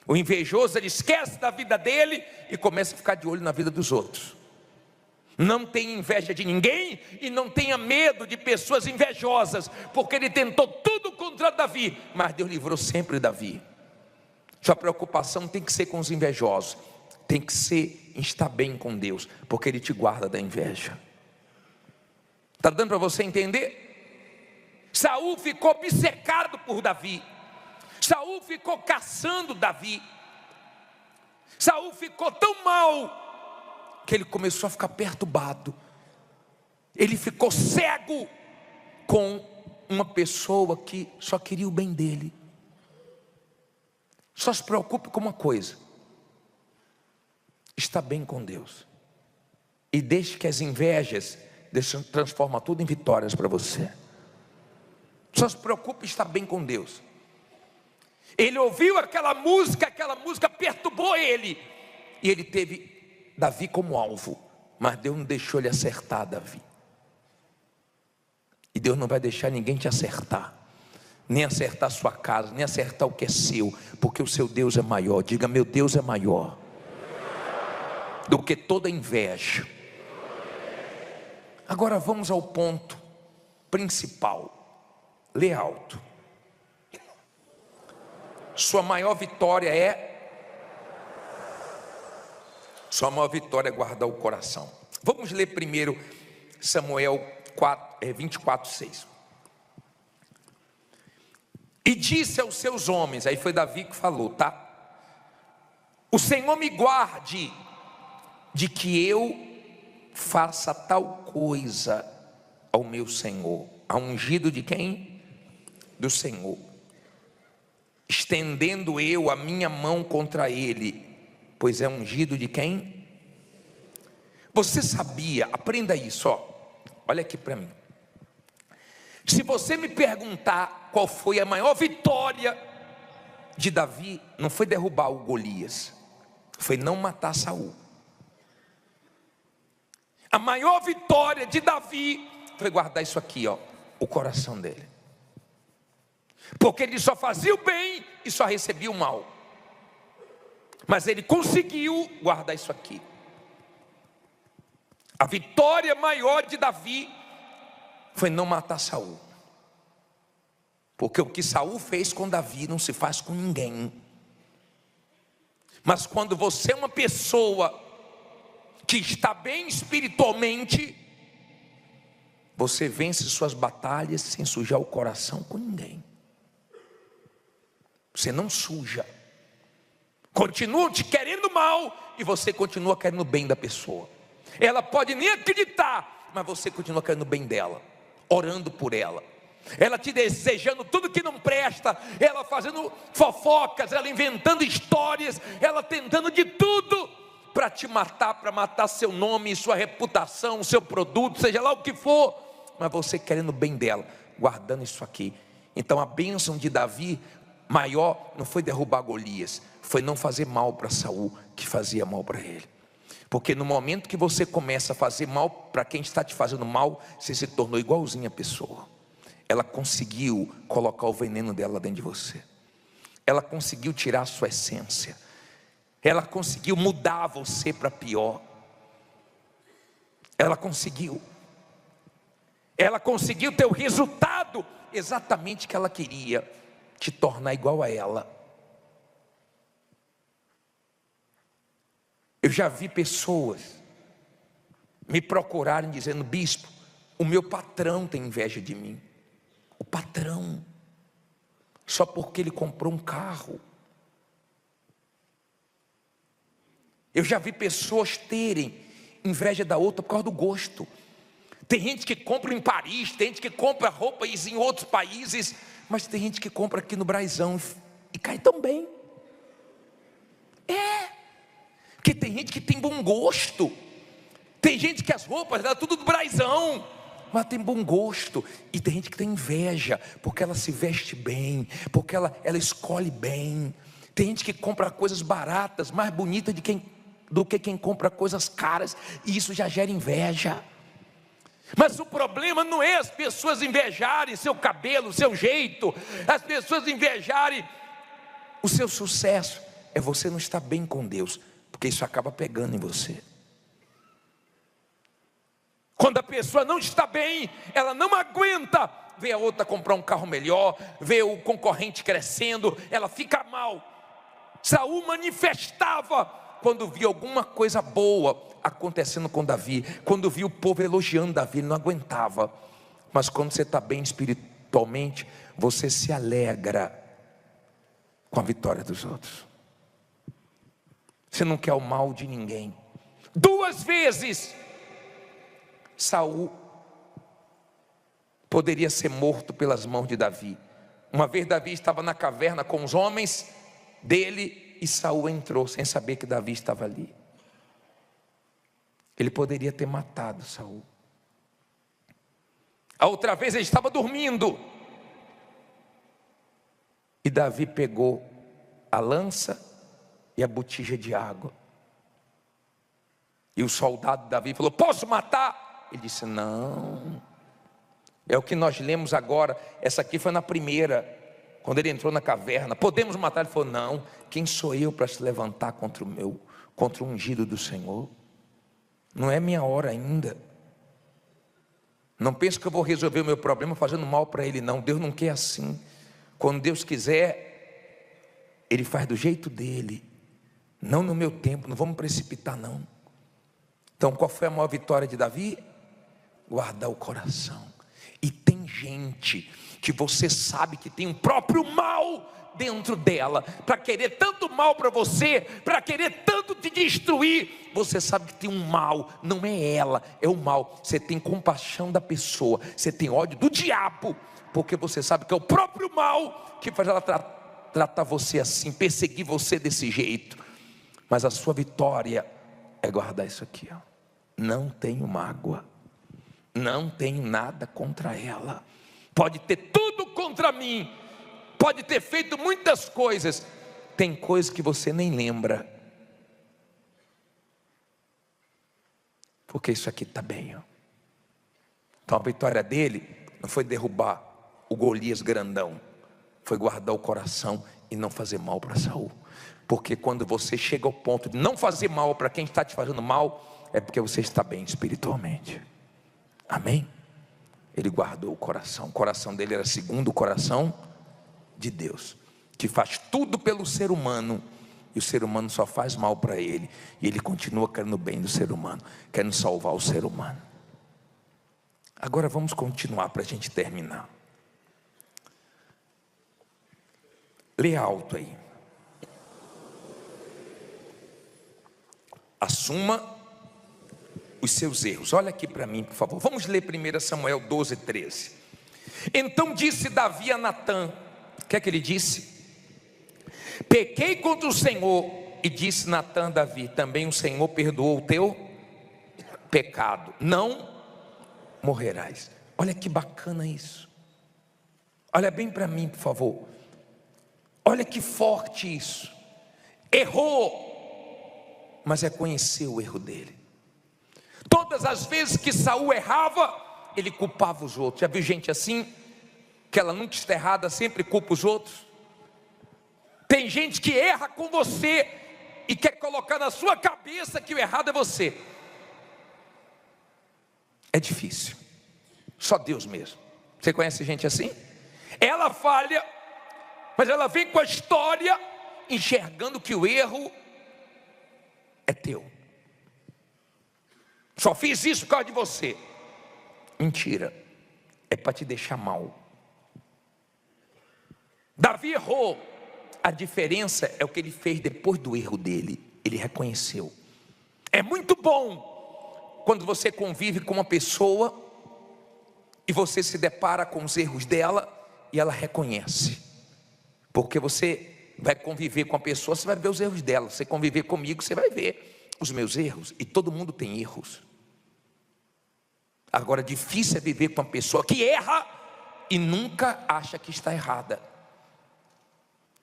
O invejoso, ele esquece da vida dele e começa a ficar de olho na vida dos outros. Não tenha inveja de ninguém e não tenha medo de pessoas invejosas, porque ele tentou tudo contra Davi, mas Deus livrou sempre Davi. Sua preocupação tem que ser com os invejosos, tem que ser em estar bem com Deus, porque Ele te guarda da inveja. Está dando para você entender? Saul ficou obcecado por Davi. Saul ficou caçando Davi. Saul ficou tão mal que ele começou a ficar perturbado. Ele ficou cego com uma pessoa que só queria o bem dele. Só se preocupe com uma coisa: está bem com Deus. E deixe que as invejas transformem tudo em vitórias para você. Só se preocupe em estar bem com Deus. Ele ouviu aquela música perturbou ele. E ele teve Davi como alvo. Mas Deus não deixou ele acertar Davi. E Deus não vai deixar ninguém te acertar. Nem acertar a sua casa, nem acertar o que é seu. Porque o seu Deus é maior. Diga: meu Deus é maior do que toda inveja. Agora vamos ao ponto principal. Lê alto. Sua maior vitória é guardar o coração. Vamos ler primeiro Samuel 24:6. E disse aos seus homens, aí foi Davi que falou, tá? O Senhor me guarde de que eu faça tal coisa ao meu Senhor. A ungido de quem? Do Senhor. Estendendo eu a minha mão contra ele, pois é ungido de quem? Você sabia, aprenda isso, ó. Olha aqui para mim. Se você me perguntar qual foi a maior vitória de Davi, não foi derrubar o Golias, foi não matar Saul. A maior vitória de Davi foi guardar isso aqui, ó, o coração dele. Porque ele só fazia o bem e só recebia o mal. Mas ele conseguiu guardar isso aqui. A vitória maior de Davi foi não matar Saul. Porque o que Saul fez com Davi não se faz com ninguém. Mas quando você é uma pessoa que está bem espiritualmente, você vence suas batalhas sem sujar o coração com ninguém. Você não suja. Continua te querendo mal e você continua querendo o bem da pessoa. Ela pode nem acreditar, mas você continua querendo o bem dela, orando por ela. Ela te desejando tudo que não presta, ela fazendo fofocas, ela inventando histórias, ela tentando de tudo para te matar, para matar seu nome, sua reputação, seu produto, seja lá o que for. Mas você querendo o bem dela, guardando isso aqui. Então a bênção de Davi maior não foi derrubar Golias, foi não fazer mal para Saul, que fazia mal para ele. Porque no momento que você começa a fazer mal para quem está te fazendo mal, você se tornou igualzinho a pessoa. Ela conseguiu colocar o veneno dela dentro de você. Ela conseguiu tirar a sua essência. Ela conseguiu mudar você para pior. Ela conseguiu ter o resultado exatamente que ela queria, te tornar igual a ela. Eu já vi pessoas me procurarem dizendo: bispo, o meu patrão tem inveja de mim. O patrão, só porque ele comprou um carro. Eu já vi pessoas terem inveja da outra por causa do gosto. Tem gente que compra em Paris, tem gente que compra roupas em outros países, mas tem gente que compra aqui no Braizão e cai tão bem. Porque tem gente que tem bom gosto. Tem gente que as roupas dela tudo do Braizão, mas tem bom gosto. E tem gente que tem inveja, porque ela se veste bem, porque ela escolhe bem. Tem gente que compra coisas baratas, mais bonitas do que quem compra coisas caras, e isso já gera inveja. Mas o problema não é as pessoas invejarem seu cabelo, seu jeito, as pessoas invejarem o seu sucesso. É você não estar bem com Deus, porque isso acaba pegando em você. Quando a pessoa não está bem, ela não aguenta ver a outra comprar um carro melhor, ver o concorrente crescendo, ela fica mal. Saul manifestava quando via alguma coisa boa acontecendo com Davi, quando via o povo elogiando Davi, ele não aguentava. Mas quando você está bem espiritualmente, você se alegra com a vitória dos outros. Você não quer o mal de ninguém. 2 vezes Saul poderia ser morto pelas mãos de Davi. Uma vez Davi estava na caverna com os homens dele e Saul entrou sem saber que Davi estava ali. Ele poderia ter matado Saul. A outra vez ele estava dormindo e Davi pegou a lança e a botija de água. E o soldado Davi falou: posso matar? Ele disse: não. É o que nós lemos agora. Essa aqui foi na primeira, quando ele entrou na caverna. Podemos matar? Ele falou: não. Quem sou eu para se levantar contra o ungido do Senhor? Não é minha hora ainda. Não penso que eu vou resolver o meu problema fazendo mal para ele, não. Deus não quer assim. Quando Deus quiser, Ele faz do jeito dele, não no meu tempo. Não vamos precipitar, não. Então, qual foi a maior vitória de Davi? Guardar o coração. E tem gente que você sabe que tem um próprio mal dentro dela, para querer tanto mal para você, para querer tanto te destruir. Você sabe que tem um mal, não é ela, é o mal. Você tem compaixão da pessoa, você tem ódio do diabo, porque você sabe que é o próprio mal que faz ela tratar você assim, perseguir você desse jeito. Mas a sua vitória é guardar isso aqui, ó. Não tenho mágoa, não tenho nada contra ela. Pode ter tudo contra mim, pode ter feito muitas coisas, tem coisas que você nem lembra, porque isso aqui está bem, ó. Então a vitória dele não foi derrubar o Golias grandão, foi guardar o coração e não fazer mal para Saul. Porque quando você chega ao ponto de não fazer mal para quem está te fazendo mal, é porque você está bem espiritualmente. Amém? Ele guardou o coração dele era segundo o coração de Deus, que faz tudo pelo ser humano, e o ser humano só faz mal para ele, e ele continua querendo o bem do ser humano, querendo salvar o ser humano. Agora vamos continuar para a gente terminar. Lê alto aí. Assuma os seus erros. Olha aqui para mim, por favor. Vamos ler 1 Samuel 12, 13. Então disse Davi a Natã, o que é que ele disse? Pequei contra o Senhor. E disse Natã a Davi, também o Senhor perdoou o teu pecado, não morrerás. Olha que bacana isso. Olha bem para mim, por favor. Olha que forte isso. Errou, mas reconheceu o erro dele. Todas as vezes que Saul errava, ele culpava os outros. Já viu gente assim? Que ela nunca está errada, sempre culpa os outros. Tem gente que erra com você e quer colocar na sua cabeça que o errado é você. É difícil. Só Deus mesmo. Você conhece gente assim? Ela falha, mas ela vem com a história enxergando que o erro é teu. Só fiz isso por causa de você. Mentira. É para te deixar mal. Davi errou. A diferença é o que ele fez depois do erro dele. Ele reconheceu. É muito bom quando você convive com uma pessoa e você se depara com os erros dela e ela reconhece. Porque você vai conviver com a pessoa, você vai ver os erros dela. Você conviver comigo, você vai ver os meus erros. E todo mundo tem erros. Agora, difícil é viver com uma pessoa que erra e nunca acha que está errada.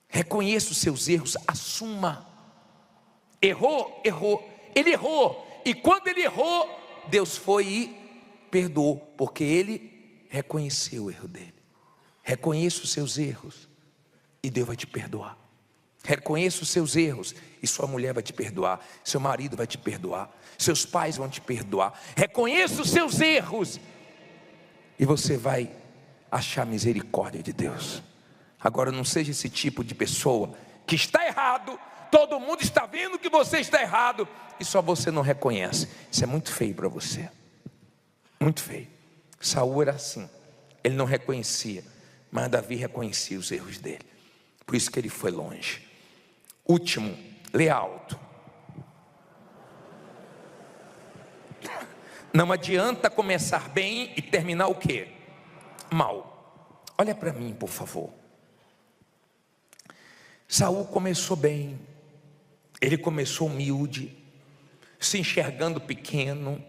Reconheça os seus erros, assuma. Errou, errou. Ele errou. E quando ele errou, Deus foi e perdoou, porque ele reconheceu o erro dele. Reconheça os seus erros e Deus vai te perdoar. Reconheça os seus erros e sua mulher vai te perdoar, seu marido vai te perdoar, seus pais vão te perdoar. Reconheça os seus erros e você vai achar misericórdia de Deus. Agora, não seja esse tipo de pessoa que está errado, todo mundo está vendo que você está errado e só você não reconhece. Isso é muito feio para você, muito feio. Saul era assim, ele não reconhecia, mas Davi reconhecia os erros dele, por isso que ele foi longe. Último, lê alto. Não adianta começar bem e terminar o quê? Mal. Olha para mim, por favor. Saul começou bem, ele começou humilde, se enxergando pequeno,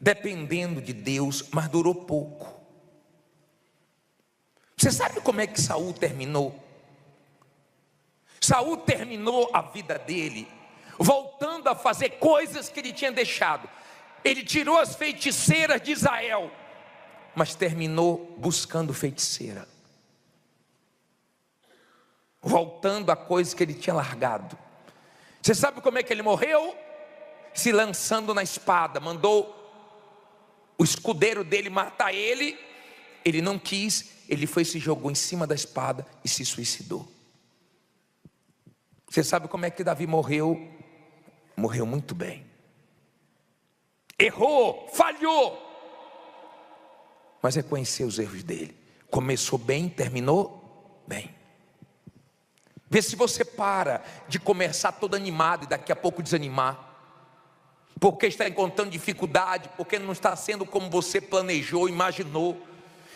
dependendo de Deus, mas durou pouco. Você sabe como é que Saul terminou? Saul terminou a vida dele voltando a fazer coisas que ele tinha deixado. Ele tirou as feiticeiras de Israel, mas terminou buscando feiticeira, voltando a coisas que ele tinha largado. Você sabe como é que ele morreu? Se lançando na espada. Mandou o escudeiro dele matar ele, ele não quis, ele foi e se jogou em cima da espada e se suicidou. Você sabe como é que Davi morreu? Morreu muito bem. Errou, falhou, mas reconheceu os erros dele. Começou bem, terminou bem. Vê se você para de começar todo animado e daqui a pouco desanimar, porque está encontrando dificuldade, porque não está sendo como você planejou, imaginou,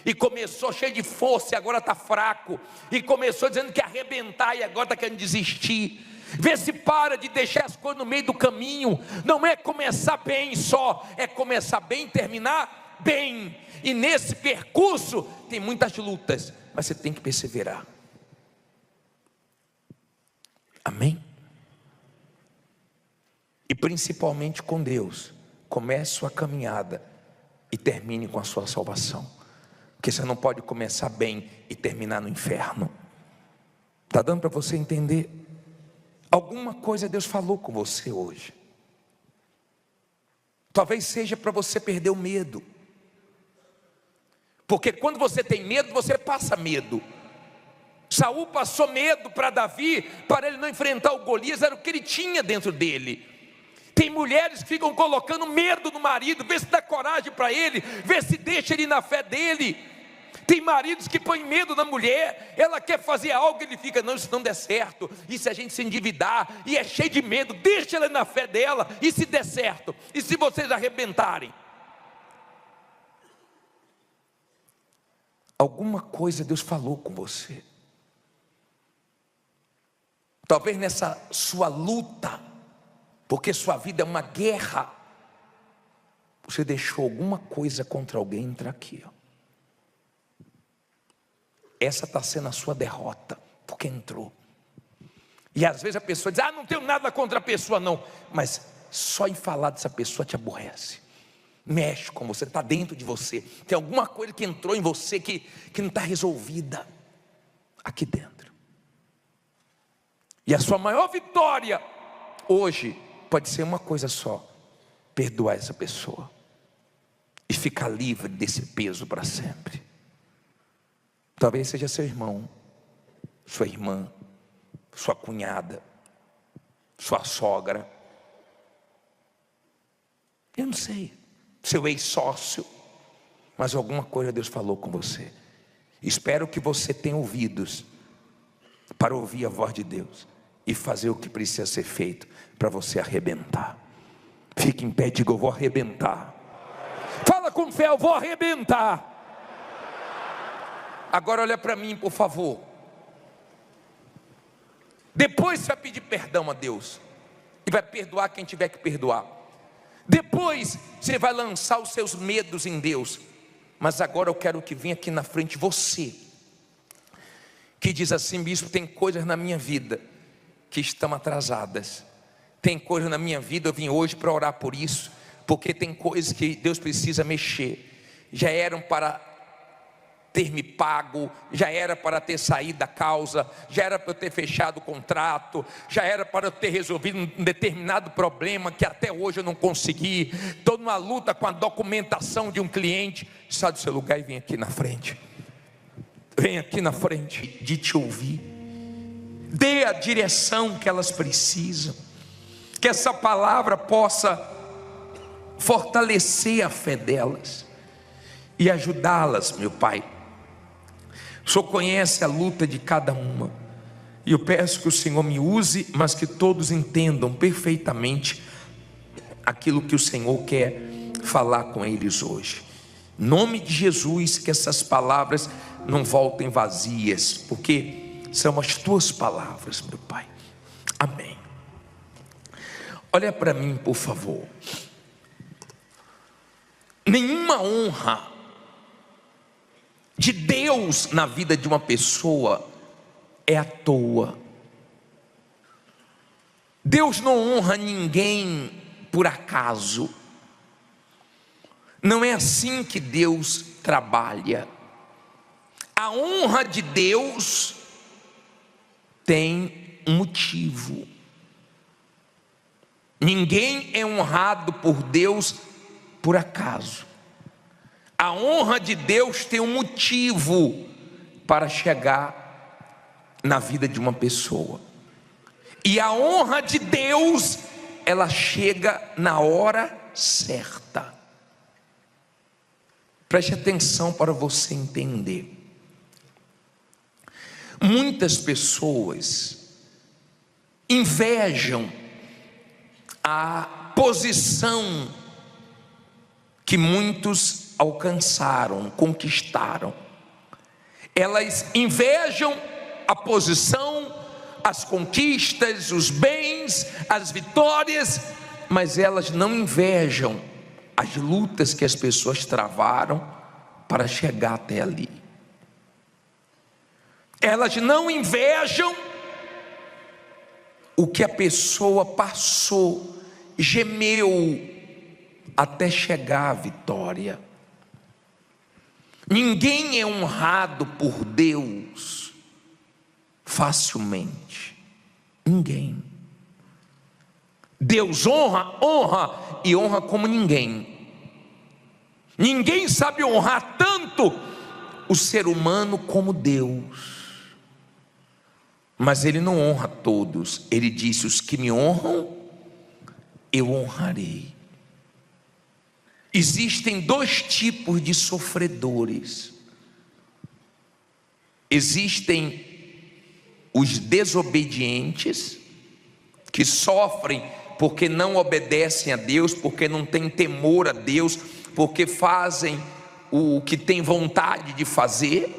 e começou cheio de força e agora está fraco, e começou dizendo que ia arrebentar e agora está querendo desistir. Vê se para de deixar as coisas no meio do caminho. Não é começar bem só, é começar bem e terminar bem. E nesse percurso tem muitas lutas, mas você tem que perseverar. Amém? E principalmente com Deus, comece sua caminhada e termine com a sua salvação, porque você não pode começar bem e terminar no inferno. Está dando para você entender? Alguma coisa Deus falou com você hoje. Talvez seja para você perder o medo, porque quando você tem medo, você passa medo. Saul passou medo para Davi, para ele não enfrentar o Golias, era o que ele tinha dentro dele. Tem mulheres que ficam colocando medo no marido, vê se dá coragem para ele, vê se deixa ele na fé dele. Tem maridos que põem medo na mulher, ela quer fazer algo, ele fica, não, isso não der certo, e se a gente se endividar, e é cheio de medo, deixa ela na fé dela, e se der certo, e se vocês arrebentarem? Alguma coisa Deus falou com você. Talvez nessa sua luta, porque sua vida é uma guerra, você deixou alguma coisa contra alguém entrar aqui, ó. Essa está sendo a sua derrota, porque entrou. E às vezes a pessoa diz, não tenho nada contra a pessoa não, mas só em falar dessa pessoa te aborrece, mexe com você, está dentro de você, tem alguma coisa que entrou em você que não está resolvida aqui dentro. E a sua maior vitória hoje pode ser uma coisa só: perdoar essa pessoa e ficar livre desse peso para sempre. Talvez seja seu irmão, sua irmã, sua cunhada, sua sogra, eu não sei, seu ex-sócio, mas alguma coisa Deus falou com você. Espero que você tenha ouvidos para ouvir a voz de Deus e fazer o que precisa ser feito para você arrebentar. Fique em pé, diga: eu vou arrebentar. Fala com fé: eu vou arrebentar. Agora olha para mim, por favor. Depois você vai pedir perdão a Deus e vai perdoar quem tiver que perdoar. Depois você vai lançar os seus medos em Deus. Mas agora eu quero que venha aqui na frente você, que diz assim: bispo, tem coisas na minha vida que estão atrasadas. Tem coisas na minha vida, eu vim hoje para orar por isso, porque tem coisas que Deus precisa mexer. Já eram para ter me pago, já era para ter saído da causa, já era para eu ter fechado o contrato, já era para eu ter resolvido um determinado problema que até hoje eu não consegui. Estou numa luta com a documentação de um cliente. Sai do seu lugar e vem aqui na frente. Vem aqui na frente de te ouvir. Dê a direção que elas precisam. Que essa palavra possa fortalecer a fé delas e ajudá-las, meu Pai. O Senhor conhece a luta de cada uma, e eu peço que o Senhor me use, mas que todos entendam perfeitamente aquilo que o Senhor quer falar com eles hoje. Em nome de Jesus, que essas palavras não voltem vazias, porque são as tuas palavras, meu Pai. Amém. Olha para mim, por favor. Nenhuma honra de Deus na vida de uma pessoa é à toa. Deus não honra ninguém por acaso. Não é assim que Deus trabalha. A honra de Deus tem um motivo. Ninguém é honrado por Deus por acaso. A honra de Deus tem um motivo para chegar na vida de uma pessoa. E a honra de Deus, ela chega na hora certa. Preste atenção para você entender. Muitas pessoas invejam a posição que muitos alcançaram, conquistaram. Elas invejam a posição, as conquistas, os bens, as vitórias, mas elas não invejam as lutas que as pessoas travaram para chegar até ali. Elas não invejam o que a pessoa passou, gemeu até chegar à vitória. Ninguém é honrado por Deus facilmente. Ninguém. Deus honra e honra como ninguém. Ninguém sabe honrar tanto o ser humano como Deus. Mas Ele não honra todos. Ele disse: os que me honram, eu honrarei. Existem dois tipos de sofredores. Existem os desobedientes, que sofrem porque não obedecem a Deus, porque não têm temor a Deus, porque fazem o que têm vontade de fazer.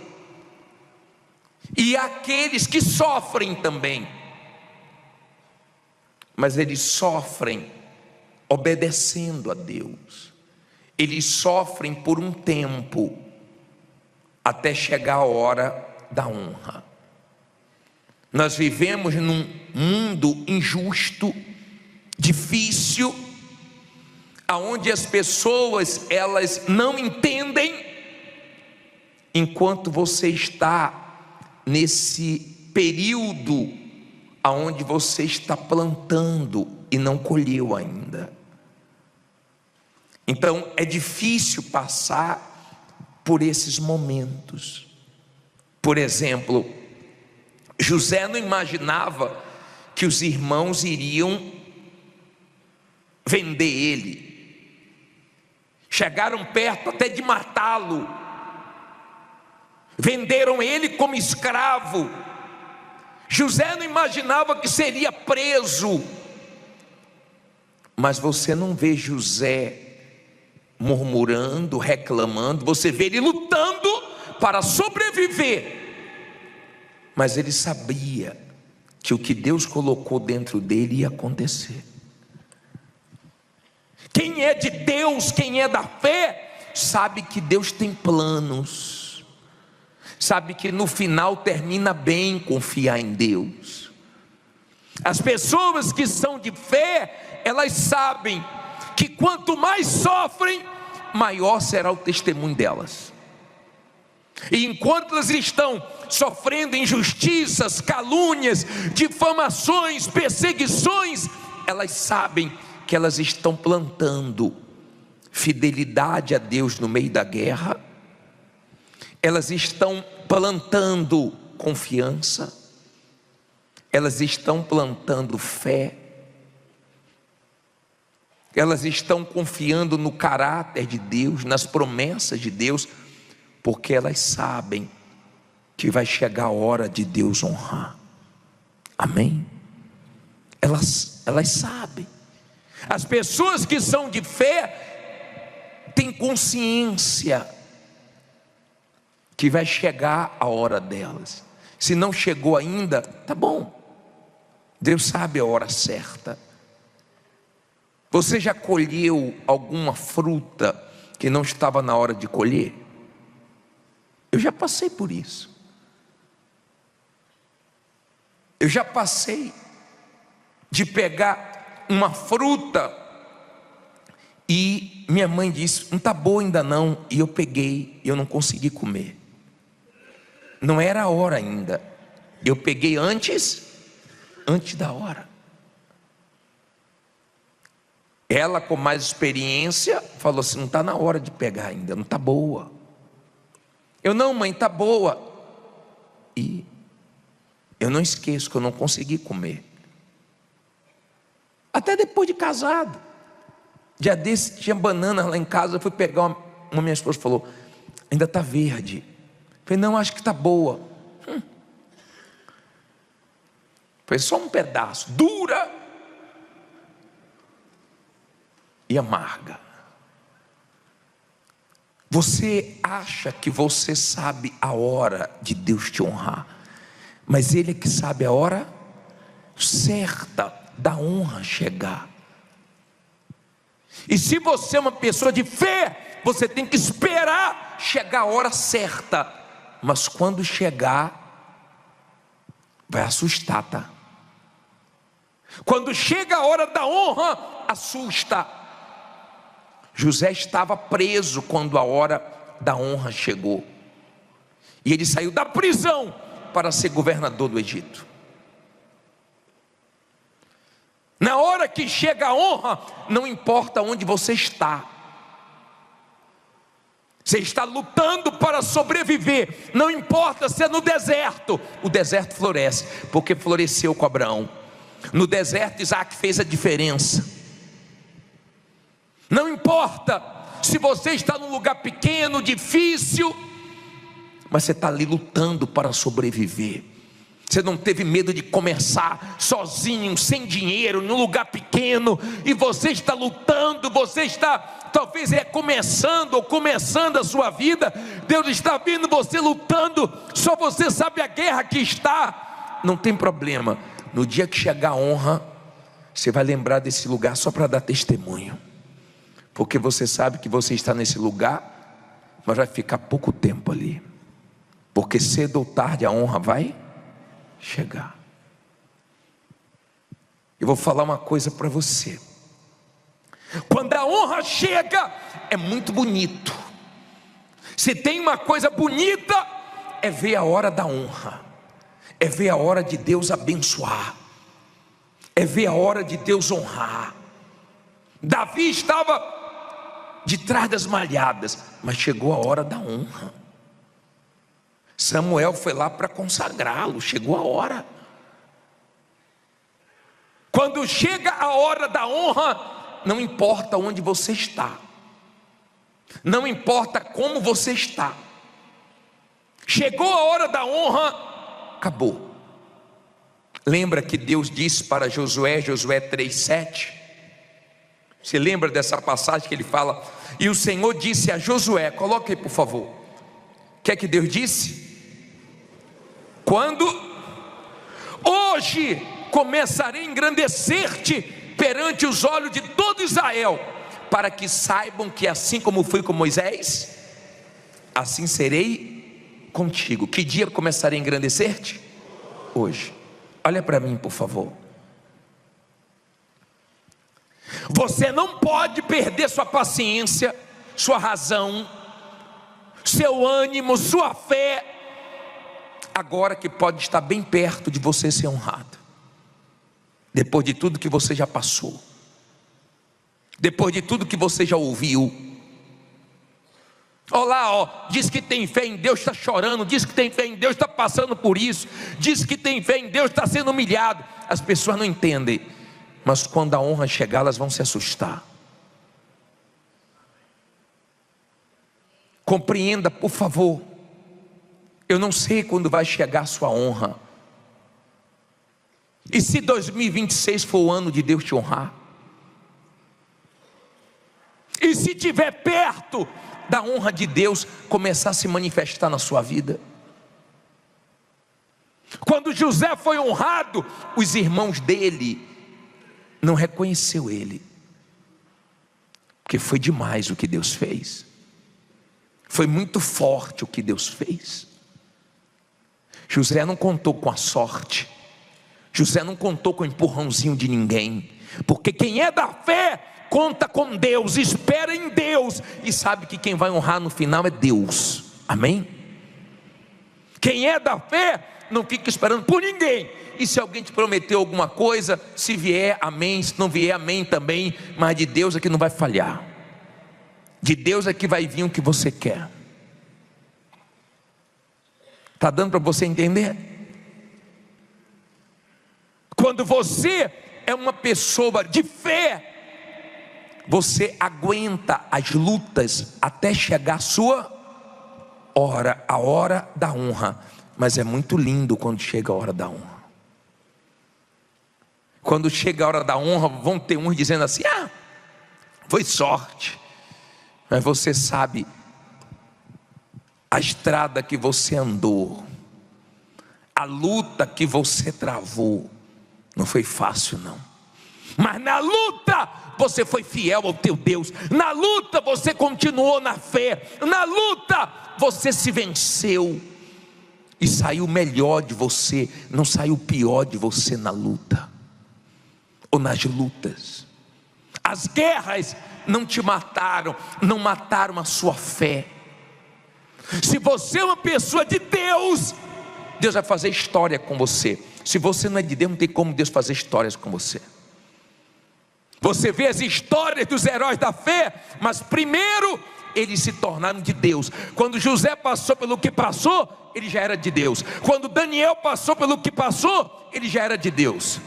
E aqueles que sofrem também, mas eles sofrem obedecendo a Deus. Eles sofrem por um tempo, até chegar a hora da honra. Nós vivemos num mundo injusto, difícil, aonde as pessoas, elas não entendem, enquanto você está nesse período aonde você está plantando e não colheu ainda. Então é difícil passar por esses momentos. Por exemplo, José não imaginava que os irmãos iriam vender ele. Chegaram perto até de matá-lo. Venderam ele como escravo. José não imaginava que seria preso. Mas você não vê José murmurando, reclamando, você vê ele lutando para sobreviver. Mas ele sabia que o que Deus colocou dentro dele ia acontecer. Quem é de Deus, quem é da fé, sabe que Deus tem planos, sabe que no final termina bem confiar em Deus. As pessoas que são de fé, elas sabem que quanto mais sofrem, maior será o testemunho delas. E enquanto elas estão sofrendo injustiças, calúnias, difamações, perseguições, elas sabem que elas estão plantando fidelidade a Deus no meio da guerra, elas estão plantando confiança, elas estão plantando fé, elas estão confiando no caráter de Deus, nas promessas de Deus, porque elas sabem que vai chegar a hora de Deus honrar. Amém? Elas sabem. As pessoas que são de fé têm consciência que vai chegar a hora delas. Se não chegou ainda, tá bom, Deus sabe a hora certa. Você já colheu alguma fruta que não estava na hora de colher? Eu já passei por isso. Eu já passei de pegar uma fruta e minha mãe disse: não está boa ainda não. E eu peguei e eu não consegui comer. Não era a hora ainda. Eu peguei antes da hora. Ela, com mais experiência, falou assim: não está na hora de pegar ainda, não está boa. Eu: não, mãe, está boa. E eu não esqueço que eu não consegui comer. Até depois de casado. Dia desse tinha banana lá em casa, eu fui pegar uma minha esposa falou: ainda está verde. Eu falei: não, acho que está boa. Foi só um pedaço, dura e amarga. Você acha que você sabe a hora de Deus te honrar, mas Ele é que sabe a hora certa da honra chegar. E se você é uma pessoa de fé, você tem que esperar chegar a hora certa. Mas quando chegar, vai assustar, tá? Quando chega a hora da honra, assusta. José estava preso quando a hora da honra chegou. E ele saiu da prisão para ser governador do Egito. Na hora que chega a honra, não importa onde você está. Você está lutando para sobreviver. Não importa se é no deserto. O deserto floresce, porque floresceu com Abraão. No deserto Isaac fez a diferença. Não importa se você está num lugar pequeno, difícil, mas você está ali lutando para sobreviver. Você não teve medo de começar sozinho, sem dinheiro, num lugar pequeno, e você está lutando, você está talvez recomeçando ou começando a sua vida. Deus está vendo você lutando, só você sabe a guerra que está. Não tem problema, no dia que chegar a honra, você vai lembrar desse lugar só para dar testemunho, porque você sabe que você está nesse lugar, mas vai ficar pouco tempo ali, porque cedo ou tarde a honra vai chegar. Eu vou falar uma coisa para você: quando a honra chega, é muito bonito. Se tem uma coisa bonita, é ver a hora da honra, é ver a hora de Deus abençoar, é ver a hora de Deus honrar. Davi estava de trás das malhadas, mas chegou a hora da honra. Samuel foi lá para consagrá-lo, chegou a hora. Quando chega a hora da honra, não importa onde você está, não importa como você está, chegou a hora da honra, acabou. Lembra que Deus disse para Josué, Josué 3:7, Você lembra dessa passagem que ele fala? E o Senhor disse a Josué, coloca aí por favor. O que é que Deus disse? Quando? Hoje começarei a engrandecer-te perante os olhos de todo Israel, para que saibam que assim como fui com Moisés, assim serei contigo. Que dia começarei a engrandecer-te? Hoje. Olha para mim por favor. Você não pode perder sua paciência, sua razão, seu ânimo, sua fé, agora que pode estar bem perto de você ser honrado, depois de tudo que você já passou, depois de tudo que você já ouviu. Olá, diz que tem fé em Deus, está chorando, diz que tem fé em Deus, está passando por isso, diz que tem fé em Deus, está sendo humilhado. As pessoas não entendem, mas quando a honra chegar, elas vão se assustar. Compreenda, por favor. Eu não sei quando vai chegar a sua honra. E se 2026 for o ano de Deus te honrar? E se estiver perto da honra de Deus começar a se manifestar na sua vida? Quando José foi honrado, os irmãos dele não reconheceu ele, porque foi demais o que Deus fez. Foi muito forte o que Deus fez. José não contou com a sorte, José não contou com o empurrãozinho de ninguém, porque quem é da fé conta com Deus, espera em Deus e sabe que quem vai honrar no final é Deus. Amém? Quem é da fé não fica esperando por ninguém. E se alguém te prometeu alguma coisa, se vier, amém, se não vier, amém também, mas de Deus é que não vai falhar, de Deus é que vai vir o que você quer. Está dando para você entender? Quando você é uma pessoa de fé, você aguenta as lutas até chegar a sua hora, a hora da honra. Mas é muito lindo quando chega a hora da honra. Quando chega a hora da honra, vão ter uns dizendo assim: foi sorte. Mas você sabe, a estrada que você andou, a luta que você travou, não foi fácil não. Mas na luta você foi fiel ao teu Deus, na luta você continuou na fé, na luta você se venceu e saiu melhor de você, não saiu pior de você na luta ou nas lutas. As guerras não te mataram, não mataram a sua fé. Se você é uma pessoa de Deus, Deus vai fazer história com você. Se você não é de Deus, não tem como Deus fazer histórias com você. Você vê as histórias dos heróis da fé, mas primeiro eles se tornaram de Deus. Quando José passou pelo que passou, ele já era de Deus. Quando Daniel passou pelo que passou, ele já era de Deus.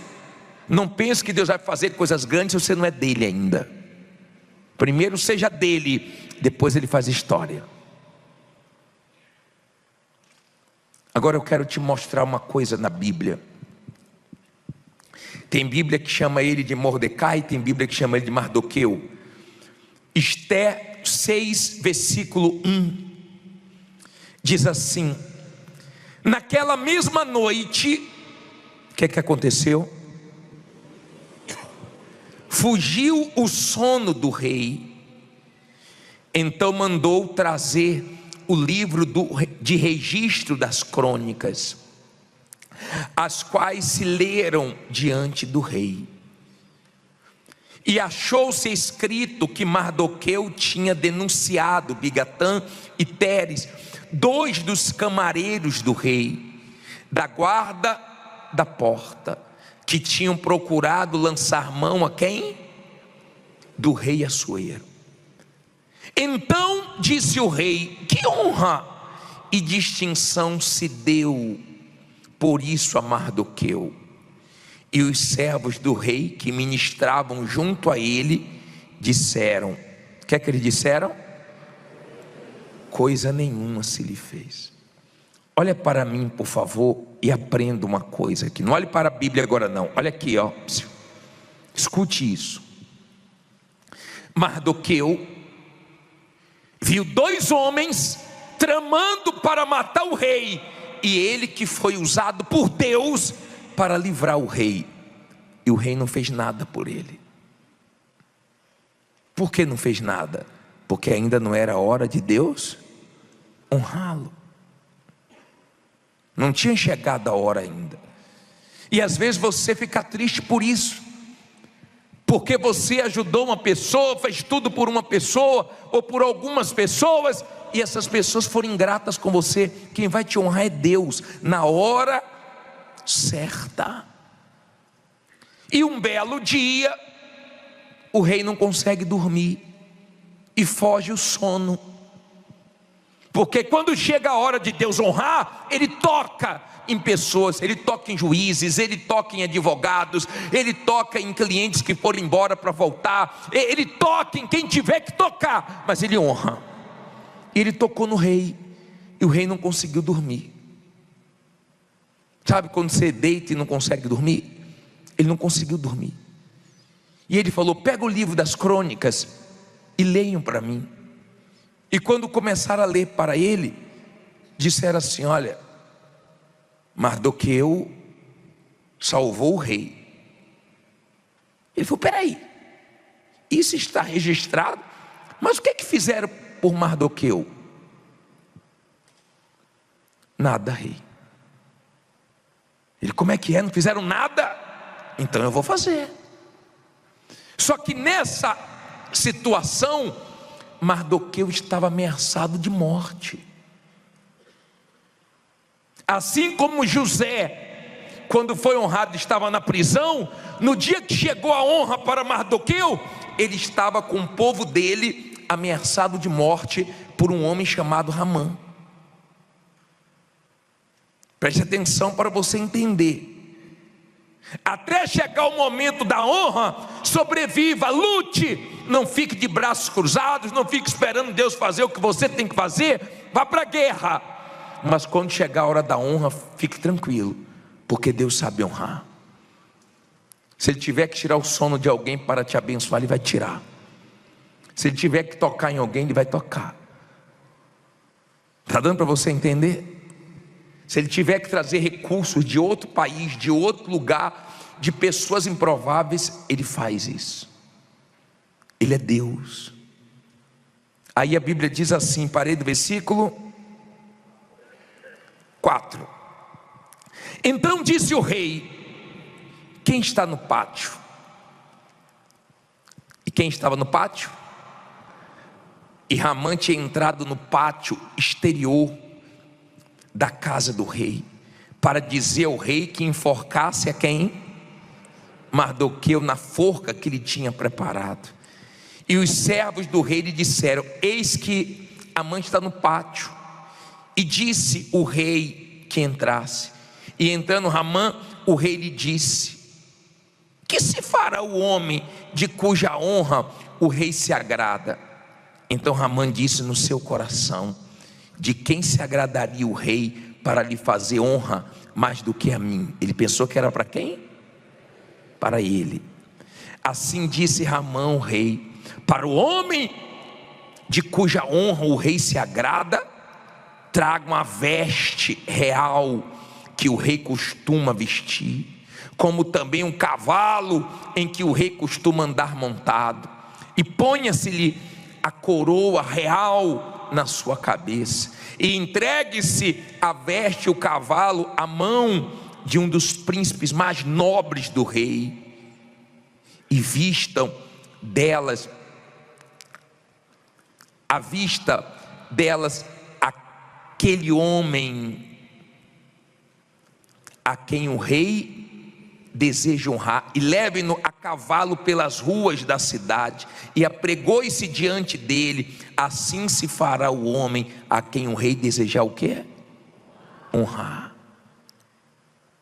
Não pense que Deus vai fazer coisas grandes se você não é dele ainda. Primeiro seja dele, depois ele faz história. Agora eu quero te mostrar uma coisa na Bíblia. Tem Bíblia que chama ele de Mordecai, tem Bíblia que chama ele de Mardoqueu. Esté 6, versículo 1, diz assim: naquela mesma noite, o que aconteceu? Fugiu o sono do rei, então mandou trazer o livro de registro das crônicas, as quais se leram diante do rei. E achou-se escrito que Mardoqueu tinha denunciado Bigatã e Teres, dois dos camareiros do rei, da guarda da porta, que tinham procurado lançar mão a quem? Do rei Assuero. Então disse o rei: que honra e distinção se deu por isso a Mardoqueu. E os servos do rei que ministravam junto a ele disseram: o que é que eles disseram? Coisa nenhuma se lhe fez. Olha para mim, por favor, e aprenda uma coisa aqui. Não olhe para a Bíblia agora não, olha aqui, ó. Escute isso. Mardoqueu viu 2 homens tramando para matar o rei, e ele que foi usado por Deus para livrar o rei, e o rei não fez nada por ele. Por que não fez nada? Porque ainda não era hora de Deus honrá-lo. Não tinha chegado a hora ainda. E às vezes você fica triste por isso, porque você ajudou uma pessoa, fez tudo por uma pessoa, ou por algumas pessoas, e essas pessoas foram ingratas com você. Quem vai te honrar é Deus, na hora certa. E um belo dia, o rei não consegue dormir, e foge o sono, porque quando chega a hora de Deus honrar, ele toca em pessoas, ele toca em juízes, ele toca em advogados, ele toca em clientes que foram embora para voltar, ele toca em quem tiver que tocar, mas ele honra. E ele tocou no rei, e o rei não conseguiu dormir. Sabe quando você deita e não consegue dormir? Ele não conseguiu dormir, e ele falou: pega o livro das crônicas e leiam para mim. E quando começaram a ler para ele, disseram assim: olha, Mardoqueu salvou o rei. Ele falou: peraí, isso está registrado, mas o que é que fizeram por Mardoqueu? Nada, rei. Ele: como é que é? Não fizeram nada? Então eu vou fazer. Só que nessa situação, Mardoqueu estava ameaçado de morte. Assim como José, quando foi honrado, estava na prisão, no dia que chegou a honra para Mardoqueu, ele estava com o povo dele ameaçado de morte por um homem chamado Ramã. Preste atenção para você entender. Até chegar o momento da honra, sobreviva, lute, não fique de braços cruzados, não fique esperando Deus fazer o que você tem que fazer, vá para a guerra. Mas quando chegar a hora da honra, fique tranquilo, porque Deus sabe honrar. Se Ele tiver que tirar o sono de alguém para te abençoar, Ele vai tirar. Se Ele tiver que tocar em alguém, Ele vai tocar. Está dando para você entender? Se Ele tiver que trazer recursos de outro país, de outro lugar, de pessoas improváveis, Ele faz isso. Ele é Deus. Aí a Bíblia diz assim, parei do versículo 4. Então disse o rei: quem está no pátio? E quem estava no pátio? E Ramã tinha entrado no pátio exterior da casa do rei, para dizer ao rei que enforcasse a quem? Mardoqueu na forca que ele tinha preparado. E os servos do rei lhe disseram: eis que Amã está no pátio. E disse o rei que entrasse. E entrando Ramã, o rei lhe disse: que se fará o homem de cuja honra o rei se agrada? Então Ramã disse no seu coração: de quem se agradaria o rei para lhe fazer honra mais do que a mim? Ele pensou que era para quem? Para ele. Assim disse Ramã o rei: para o homem de cuja honra o rei se agrada, tragam a veste real que o rei costuma vestir, como também um cavalo em que o rei costuma andar montado, e ponha-se-lhe a coroa real na sua cabeça, e entregue-se a veste e o cavalo à mão de um dos príncipes mais nobres do rei, e vistam delas, à vista delas, aquele homem a quem o rei deseja honrar, e levem-no a cavalo pelas ruas da cidade, e apregoe-se diante dele. Assim se fará o homem a quem o rei desejar o quê? Honrar.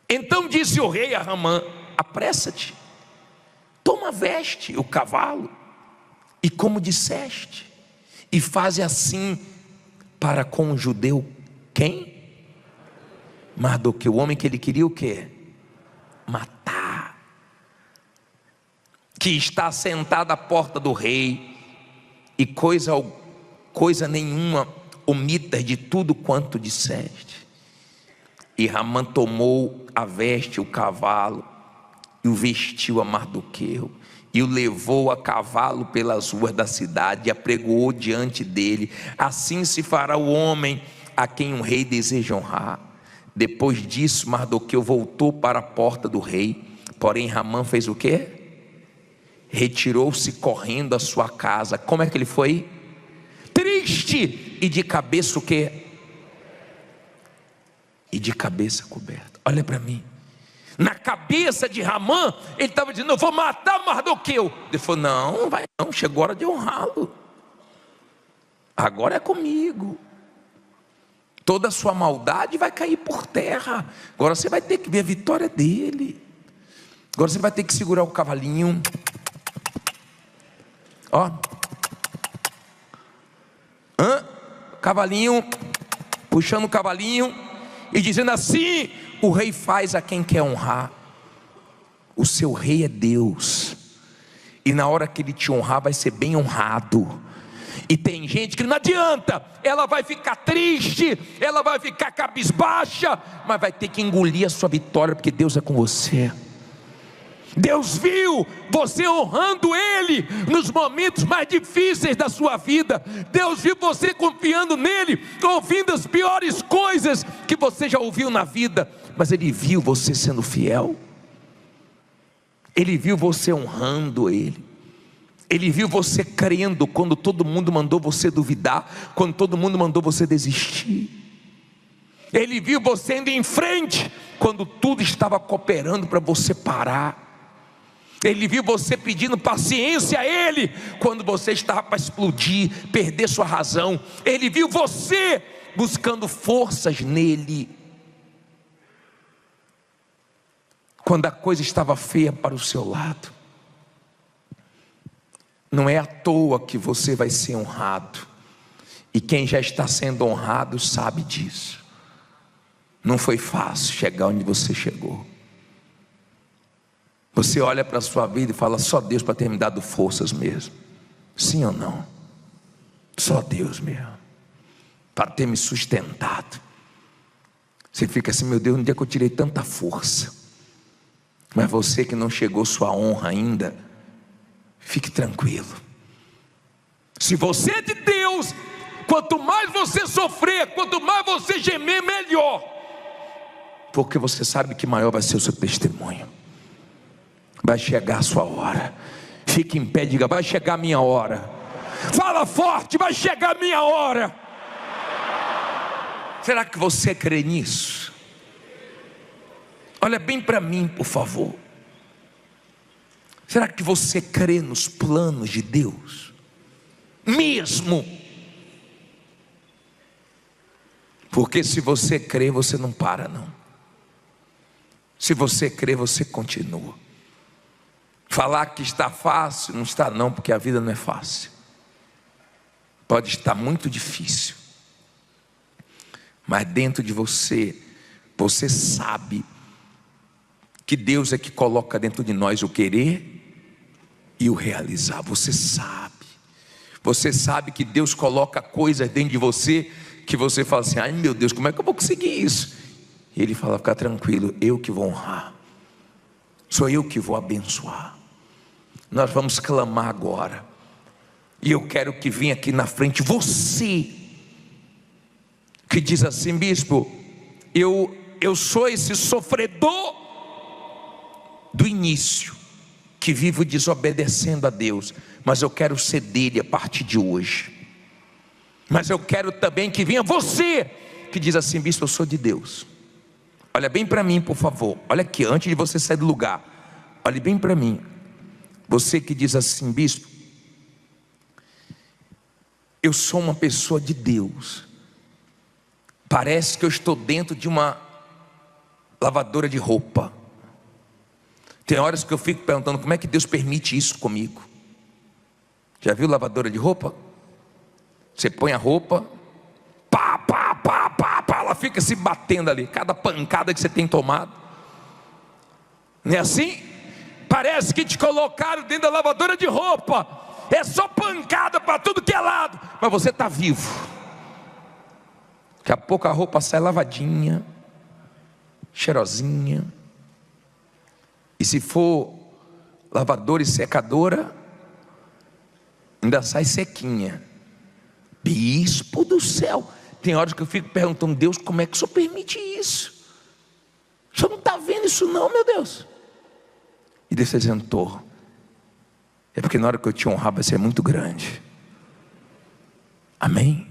Então disse o rei a Ramã: apressa-te, toma a veste, o cavalo, e como disseste, e faze assim para com o judeu, quem? Mardoqueu, o homem que ele queria o quê? Matar, que está sentado à porta do rei, e coisa nenhuma omitas de tudo quanto disseste. E Ramã tomou a veste, o cavalo, e o vestiu a Mardoqueu, e o levou a cavalo pelas ruas da cidade, e apregoou diante dele. Assim se fará o homem a quem um rei deseja honrar. Depois disso, Mardoqueu voltou para a porta do rei. Porém Ramã fez o quê? Retirou-se correndo à sua casa. Como é que ele foi? Triste e de cabeça o quê? E de cabeça coberta. Olha para mim. Na cabeça de Ramã, ele estava dizendo: eu vou matar Mardoqueu. Ele falou: não vai não, chegou a hora de honrá-lo. Agora é comigo. Toda a sua maldade vai cair por terra. Agora você vai ter que ver a vitória dele. Agora você vai ter que segurar o cavalinho. Ó. Cavalinho. Puxando o cavalinho. E dizendo assim: o rei faz a quem quer honrar. O seu rei é Deus. E na hora que ele te honrar, vai ser bem honrado. E tem gente que não adianta, ela vai ficar triste, ela vai ficar cabisbaixa, mas vai ter que engolir a sua vitória, porque Deus é com você. Deus viu você honrando Ele nos momentos mais difíceis da sua vida. Deus viu você confiando nele, ouvindo as piores coisas que você já ouviu na vida, mas Ele viu você sendo fiel. Ele viu você honrando Ele. Ele viu você crendo quando todo mundo mandou você duvidar, quando todo mundo mandou você desistir. Ele viu você indo em frente quando tudo estava cooperando para você parar. Ele viu você pedindo paciência a Ele quando você estava para explodir, perder sua razão. Ele viu você buscando forças nele quando a coisa estava feia para o seu lado. Não é à toa que você vai ser honrado. E quem já está sendo honrado sabe disso. Não foi fácil chegar onde você chegou. Você olha para a sua vida e fala: só Deus para ter me dado forças mesmo. Sim ou não? Só Deus mesmo para ter me sustentado. Você fica assim: meu Deus, onde é que eu tirei tanta força? Mas você que não chegou sua honra ainda, fique tranquilo. Se você é de Deus, quanto mais você sofrer, quanto mais você gemer, melhor. Porque você sabe que maior vai ser o seu testemunho. Vai chegar a sua hora. Fique em pé e diga: vai chegar a minha hora. Fala forte: vai chegar a minha hora. Será que você crê nisso? Olha bem para mim, por favor. Será que você crê nos planos de Deus? Mesmo? Porque se você crê, você não para não. Se você crê, você continua. Falar que está fácil, não está não, porque a vida não é fácil. Pode estar muito difícil. Mas dentro de você, você sabe que Deus é que coloca dentro de nós o querer e o realizar. Você sabe que Deus coloca coisas dentro de você que você fala assim: ai meu Deus, como é que eu vou conseguir isso? E Ele fala: fica tranquilo, eu que vou honrar, sou eu que vou abençoar. Nós vamos clamar agora, e eu quero que venha aqui na frente você que diz assim: bispo, eu sou esse sofredor do início, que vivo desobedecendo a Deus, mas eu quero ser dele a partir de hoje. Mas eu quero também que venha você que diz assim: bispo, eu sou de Deus. Olha bem para mim, por favor. Olha aqui, antes de você sair do lugar, olhe bem para mim. Você que diz assim: bispo, eu sou uma pessoa de Deus. Parece que eu estou dentro de uma lavadora de roupa. Tem horas que eu fico perguntando: como é que Deus permite isso comigo? Já viu lavadora de roupa? Você põe a roupa, pá, pá, pá, pá, pá, ela fica se batendo ali, cada pancada que você tem tomado. Não é assim? Parece que te colocaram dentro da lavadora de roupa é só pancada para tudo que é lado, mas você está vivo. Daqui a pouco a roupa sai lavadinha, cheirosinha, e se for lavadora e secadora, ainda sai sequinha. Bispo do céu, tem horas que eu fico perguntando: Deus, como é que o Senhor permite isso? O Senhor não está vendo isso não, meu Deus? E Deus está dizendo: tô. É porque na hora que eu te honrar vai ser muito grande. Amém?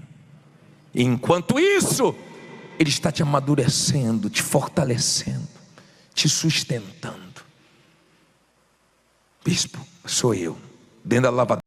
E enquanto isso, Ele está te amadurecendo, te fortalecendo, te sustentando. Bispo, sou eu, dentro da lavadora.